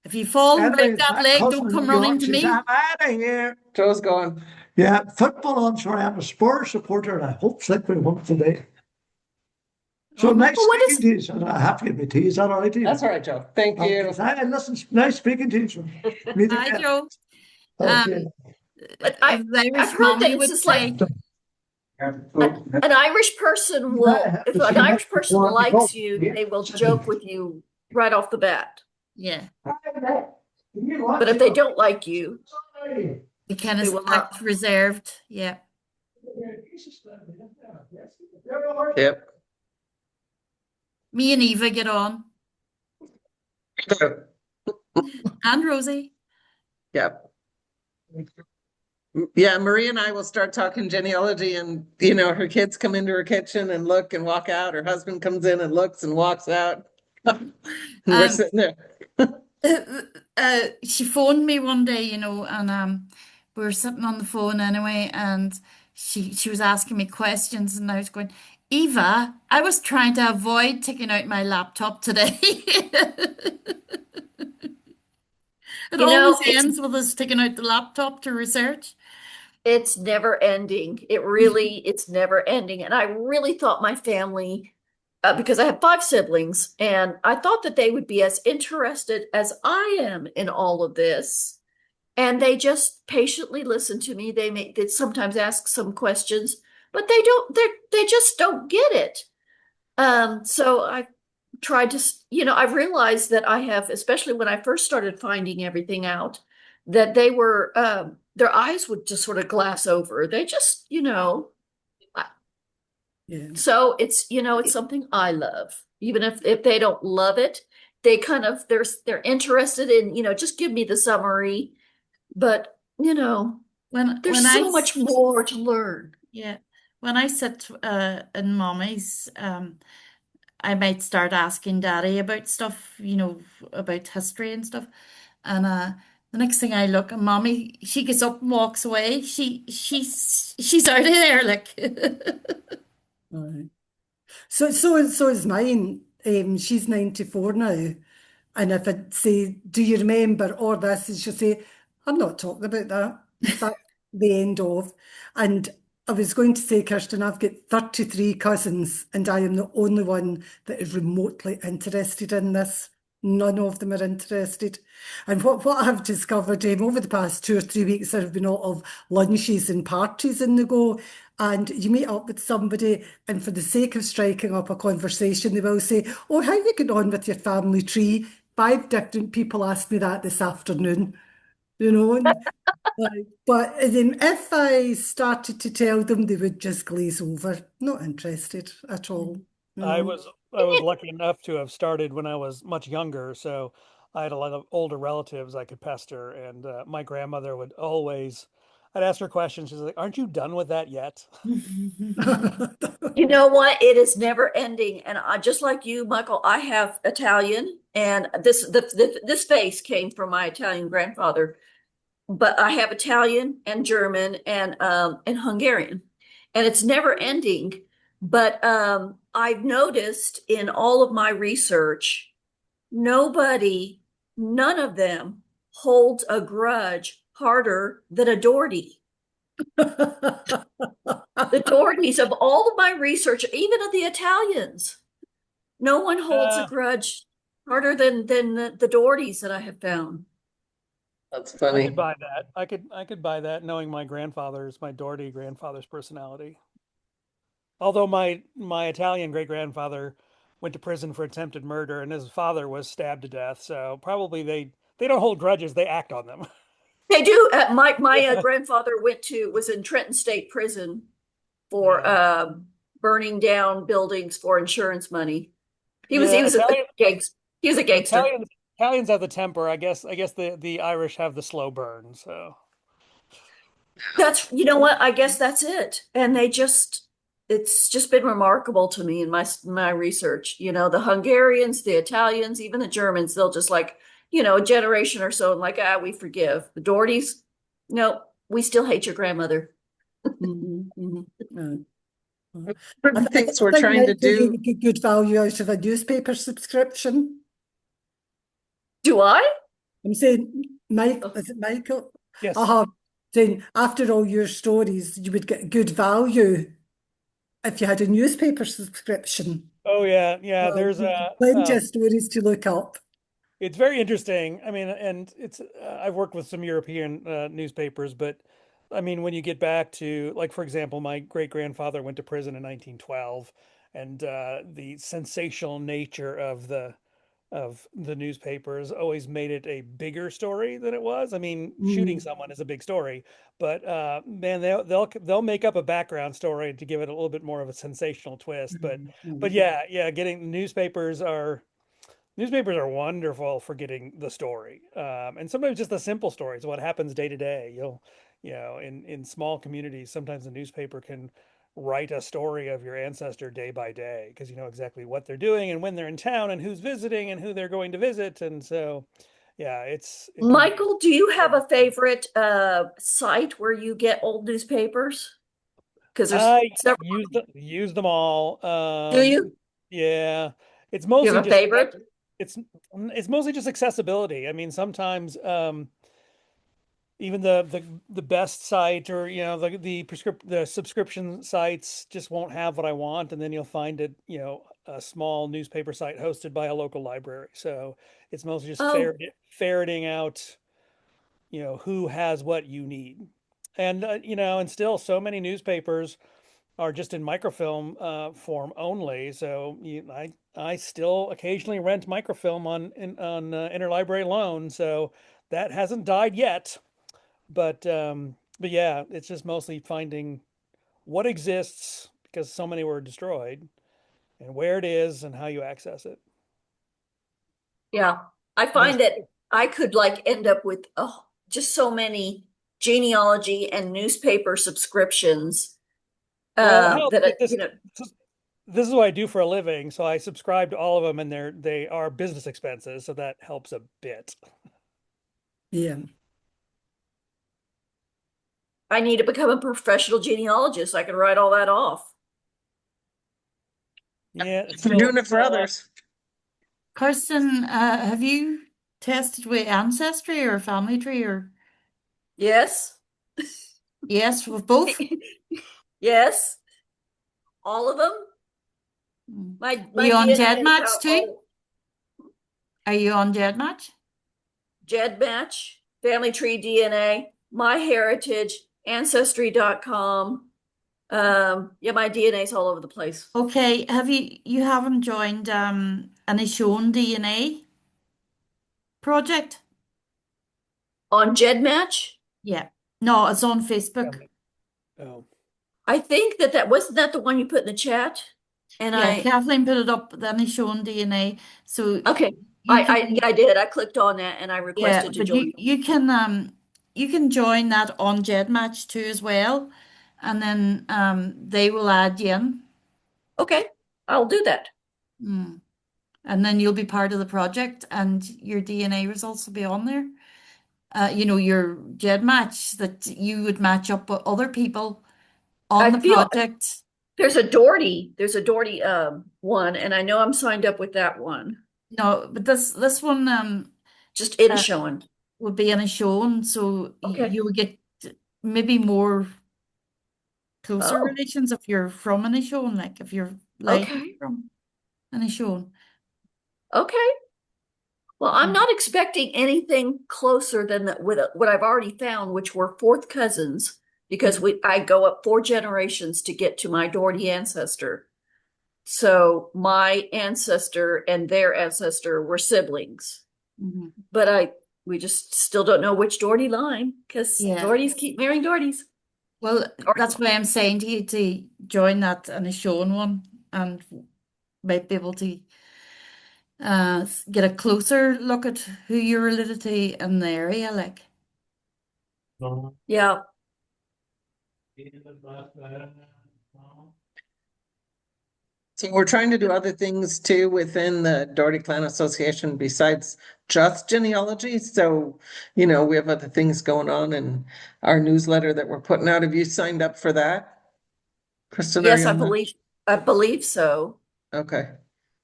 if you fall and break Anyways, that my leg, cousin don't in come New running York to says, me. I'm out of here. Joe's going. Yeah, football on, sorry, I'm a Spurs supporter and I hope that we won today. So nice Well, what is- speaking to you, and I have to get my tea. Is that all right to you? That's all right, Joe. Thank you. Okay. Listen, nice speaking to you. Meet Hi, again. Joe. Okay. But As the Irish I've heard that mommy it's would just say, like an Irish person will, if an Irish person likes you, they will joke with you right off the bat. yeah, But if they don't like you, they kind They of will not. act reserved. Yeah. Yep. Me and Eva get on. And Rosie. Yep. Yeah, Marie and I will start talking genealogy, and her kids come into her kitchen and look and walk out. Her husband comes in and looks and walks out. And we're Um, sitting there. she phoned me one day, and we were sitting on the phone anyway, and she was asking me questions, and I was going, Eva, I was trying to avoid taking out my laptop today. It You know, always ends with us taking out the laptop to research. it's never ending. It's never ending. And I really thought my family, because I have five siblings, and I thought that they would be as interested as I am in all of this. And they just patiently listen to me. They sometimes ask some questions, but they just don't get it. So I tried to, I've realized that I have, especially when I first started finding everything out, that their eyes would just sort of glass over. They just, Yeah. so it's something I love. Even if they don't love it, they kind of, they're interested in, just give me the summary. But, there's When so much more to learn. yeah, when I sit in mommy's, I might start asking daddy about stuff, about history and stuff. And the next thing I look, and mommy, she gets up and walks away. She's out of there, like. Right. So is mine. She's 94 now. And if I say, do you remember or this, and she'll say, I'm not talking about that. That's the end of. And I was going to say, Kirsten, I've got 33 cousins, and I am the only one that is remotely interested in this. None of them are interested. And what I've discovered over the past 2 or 3 weeks, there have been a lot of lunches and parties in the go. And you meet up with somebody, and for the sake of striking up a conversation, they will say, oh, how are you getting on with your family tree? 5 different people asked me that this afternoon, and but then if I started to tell them, they would just glaze over, not interested at all, you I know. was I was lucky enough to have started when I was much younger, so I had a lot of older relatives I could pester, and my grandmother would always. I'd ask her questions. She's like, "Aren't you done with that yet?" You know what? It is never ending. And just like you, Michael, I have Italian, and this face came from my Italian grandfather. But I have Italian and German and Hungarian, and it's never ending. But I've noticed in all of my research, none of them holds a grudge harder than a Doherty. The Dohertys of all of my research, even of the Italians, no one holds a Uh, grudge harder than the Dohertys that I have found. That's I could funny. buy that. I could buy that, knowing my Doherty grandfather's personality. Although my Italian great grandfather went to prison for attempted murder, and his father was stabbed to death. So probably they don't hold grudges; they act on them. They do. My Yeah, grandfather was in Trenton State Prison for yeah, burning down buildings for insurance money. He yeah. was a gangster. He was a gangster. Italians have the temper. I guess the Irish have the slow burn. So That's you know what? I guess that's it. And it's just been remarkable to me in my research. The Hungarians, the Italians, even the Germans, they'll just like, a generation or so and like, we forgive. The Dohertys, no, we still hate your grandmother. Mhm, mhm. One of the I things we're think trying to Michael, do. you get good value out of a newspaper subscription. Do I? I'm saying, Mike, Oh, is it Michael? yes. Uh-huh. Saying after all your stories, you would get good value if you had a newspaper subscription. Oh yeah, yeah. There's Plenty of stories to look up. it's very interesting. I mean, and it's I've worked with some European newspapers, but I mean, when you get back to, like, for example, my great grandfather went to prison in 1912, and the sensational nature of the newspapers always made it a bigger story than it was. I mean, shooting Mm, someone is a big story, but man, they'll make up a background story to give it a little bit more of a sensational twist. But mm. yeah, yeah, getting newspapers are wonderful for getting the story, and sometimes just the simple stories, what happens day to day. in small communities, sometimes the newspaper can write a story of your ancestor day by day because you know exactly what they're doing and when they're in town and who's visiting and who they're going to visit. And so, yeah, it can be. Michael, do you have a favorite site where you get old newspapers? Because there's I several. use them all. Do you? Yeah, it's Do you mostly have a just favorite? it's it's mostly just accessibility. I mean, sometimes even the best site or the subscription sites just won't have what I want, and then you'll find it, a small newspaper site hosted by a local library. So it's mostly just Oh, ferreting out, who has what you need. And and still so many newspapers are just in microfilm form only. So I still occasionally rent microfilm on interlibrary loan. So that hasn't died yet. But yeah, it's just mostly finding what exists because so many were destroyed and where it is and how you access it. yeah. I There's find that I could like end up with just so many genealogy and newspaper subscriptions Well, it helps that that this is what I do for a living, so I subscribe to all of them, and they are business expenses, so that helps a bit. Yeah. I need to become a professional genealogist. I can write all that off. Yeah, it's We're still doing it for others. Kirsten, have you tested with Ancestry or Family Tree or Yes. yes, with both? Yes. All of them. Are My you on DNA is GEDmatch out too? all Are you on GEDmatch? GEDmatch, Family Tree DNA, MyHeritage, Ancestry.com. Yeah, my DNA's all over the place. Okay, you haven't joined any shown DNA project? On GEDmatch, Yeah. No, it's on Facebook. oh I think that wasn't that the one you put in the chat? And Yeah, Kathleen put it up, any shown DNA. So okay. you Yeah, can I did. I clicked on that and I yeah, requested to but join. you can join that on GEDmatch too as well. And then they will add you in. Okay, I'll do that. Mm. And then you'll be part of the project and your DNA results will be on there. Your GEDmatch that you would match up with other people on I the feel project. there's a Doherty one, and I know I'm signed up with that one. No, but this one Just in uh, showing. would be in a shown, so Okay. you would get maybe more closer Oh, relations if you're from an Inishowen, like if you're like okay. from an Inishowen. Okay. Well, I'm Mm. not expecting anything closer than what I've already found, which were fourth cousins, because Mm. I go up 4 generations to get to my Doherty ancestor. So my ancestor and their ancestor were siblings, Mhm. but we just still don't know which Doherty line because Yeah. Dohertys keep marrying Dohertys. Well, Or that's why I'm saying to you to join that Inishowen one and might be able to get a closer look at who you're related to in the area, like. yeah, So we're trying to do other things too within the Doherty Clan Association besides just genealogy. So, we have other things going on in our newsletter that we're putting out. Have you signed up for that? Kristen, are yes, you on that? I believe so. Okay.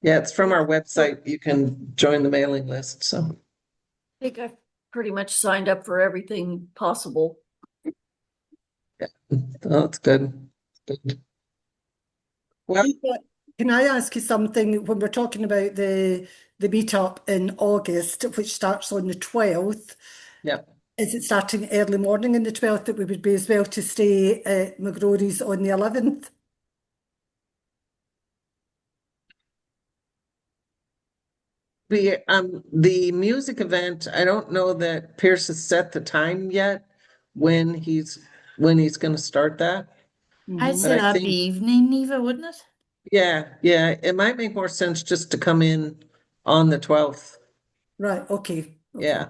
Yeah, it's from our So website. You can join the mailing list. So, I think I've pretty much signed up for everything possible. yeah, that's good. Good. Well, Can I ask you something? When we're talking about the meetup in August, which starts on the 12th, yeah. is it starting early morning on the 12th that we would be as well to stay at McGrory's on the 11th? The music event, I don't know that Pierce has set the time yet when he's going to start that. I'd But say I that'd be think, evening, Eva, wouldn't it? yeah, it might make more sense just to come in on the 12th. Right, okay, okay. Yeah.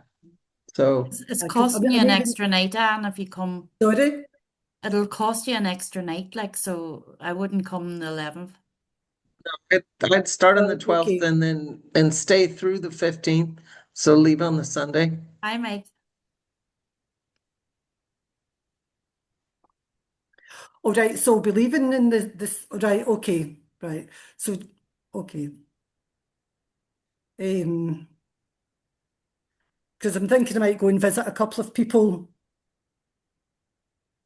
So It's I costing you mean, an even, extra night, Anne, if you come. sorry? It'll cost you an extra night, like, so I wouldn't come the 11th. I'd start on the Right, 12th okay. and stay through the 15th. So leave on the Sunday. I might. All right, so we'll be leaving in this, right, okay, right. So, okay. Because I'm thinking I might go and visit a couple of people.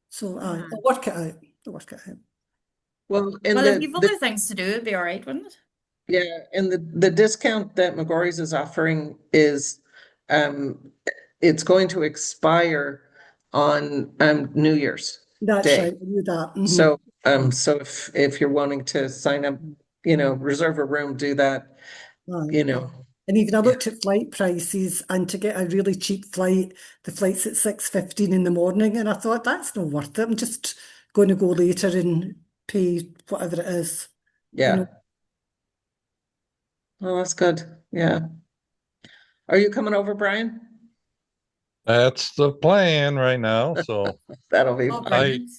So I'll work it out. I'll work it out. Well, and Well, if you've other things to do, it'd be all right, wouldn't it? yeah, and the discount that McGorry's is offering is it's going to expire on New Year's That's Day. right, I knew that. So if you're wanting to sign up, reserve a room, do that, Right. you know. And even I looked at flight prices, and to get a really cheap flight, the flight's at 6:15 in the morning, and I thought that's not worth it. I'm just going to go later and pay whatever it is. Yeah. Oh, that's good. Yeah. Are you coming over, Brian? That's the plan right now. So That'll be Oh, fun. brilliant.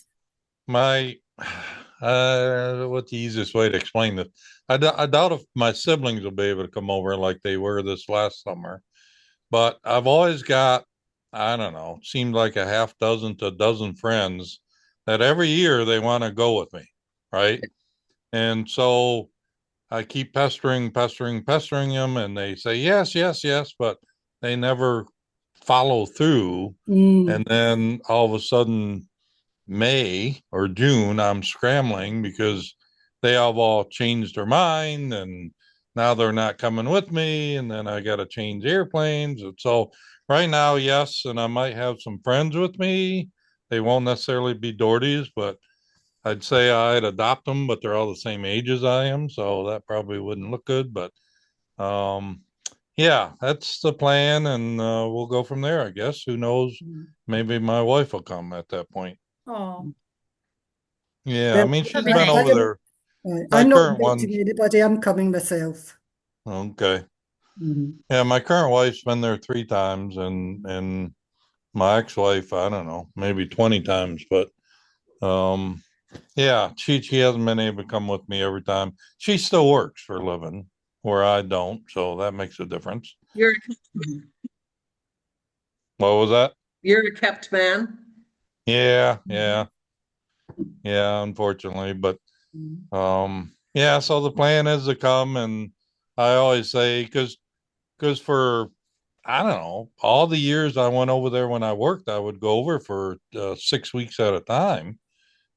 my what's the easiest way to explain this? I doubt if my siblings will be able to come over like they were this last summer, but I've always got, I don't know, seemed like a half dozen to a dozen friends that every year they want to go with me, right? And so I keep pestering them, and they say yes, yes, yes, but they never follow through. And then all of a sudden, May or June, I'm scrambling because they have all changed their mind, and now they're not coming with me. And then I got to change airplanes. And so right now, yes, and I might have some friends with me. They won't necessarily be Doherty's, but I'd say I'd adopt them, but they're all the same age as I am. So that probably wouldn't look good. But um, yeah, that's the plan. And we'll go from there, I guess. Who knows? Maybe my wife will come at that point. Oh, Yeah, I Well, mean, that'd she's be been over nice. there. right. My I'm not current inviting one's anybody, I'm coming myself. okay. Mhm. Yeah, my current wife's been there 3 times, and my ex-wife, I don't know, maybe 20 times, but um, yeah, she hasn't been able to come with me every time. She still works for a living, where I don't, so that makes a difference. You're What was that? you're a kept man. Yeah, yeah, unfortunately, but yeah. So the plan is to come, and I always say because for I don't know, all the years I went over there when I worked, I would go over for 6 weeks at a time.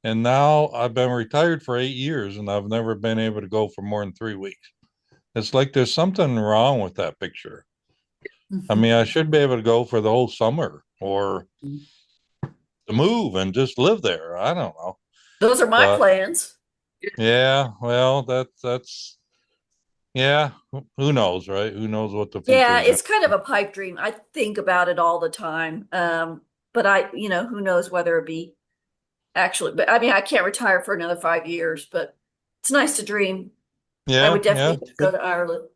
And now I've been retired for 8 years and I've never been able to go for more than 3 weeks. It's like there's something wrong with that picture. I mean, I should be able to go for the whole summer or to move and just live there. I don't know. Those are my But plans. yeah, well, yeah, who knows, right? Who knows what the future Yeah, is going it's kind of a pipe dream. I think about it all the time. But who knows whether it be actually, but I mean, I can't retire for another 5 years, but it's nice to dream. to. I Yeah, would yeah. definitely go to Ireland.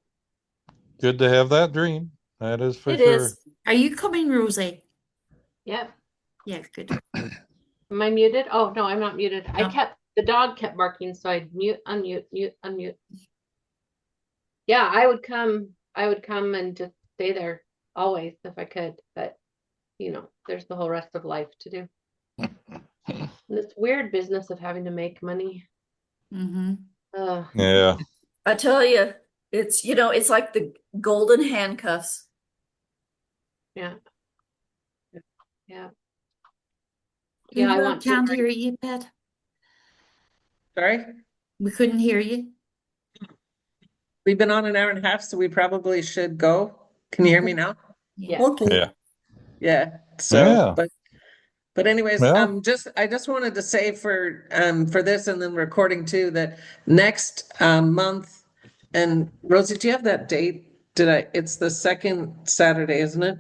Good to have that dream. That is for It sure. is. Are you coming, Rosie? Yep. Yeah, good. Am I muted? Oh, no, I'm not muted. No. The dog kept barking, so I'd mute, unmute, mute, unmute. Yeah, I would come and just stay there always if I could, but there's the whole rest of life to do. And this weird business of having to make money. Mm-hmm. Yeah. I tell you, it's like the golden handcuffs. Yeah. Yeah. We Yeah, I want to. can't hear you, Pet. Sorry? We couldn't hear you. We've been on an hour and a half, so we probably should go. Can you hear me now? Yeah. Okay. Yeah. Yeah. So, Yeah. but anyways, Yeah. I just wanted to say for this and then recording too that next month, and Rosie, do you have that date? It's the second Saturday, isn't it?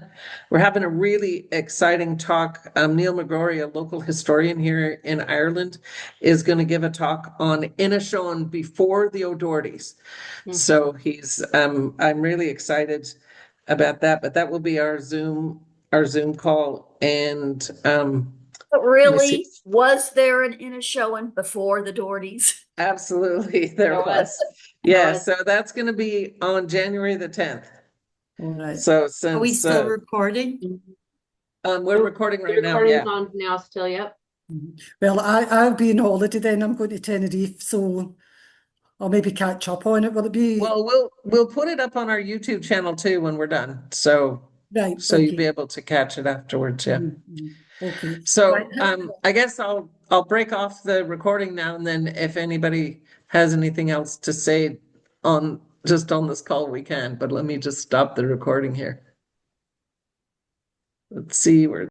We're having a really exciting talk. Neil McGrory, a local historian here in Ireland, is going to give a talk on Inishowen before the O'Dohertys. So I'm really excited about that, but that will be our Zoom our Zoom call and But let me see. really, was there an Innishowen before the Dohertys? Absolutely, there There was. There Yeah, was. so that's going to be on January the 10th. All right. So Are we since still recording? we're recording right now, Recording's yeah. on now still, yep. Well, I'll be on holiday then. I'm going to Tenerife, so I'll maybe catch up on it. Will it be Well, we'll put it up on our YouTube channel too when we're done. So right? you'll be Okay. able to catch it afterwards, yeah. Okay. Right. So I guess I'll break off the recording now, and then if anybody has anything else to say on just on this call, we can. But let me just stop the recording here. Let's see where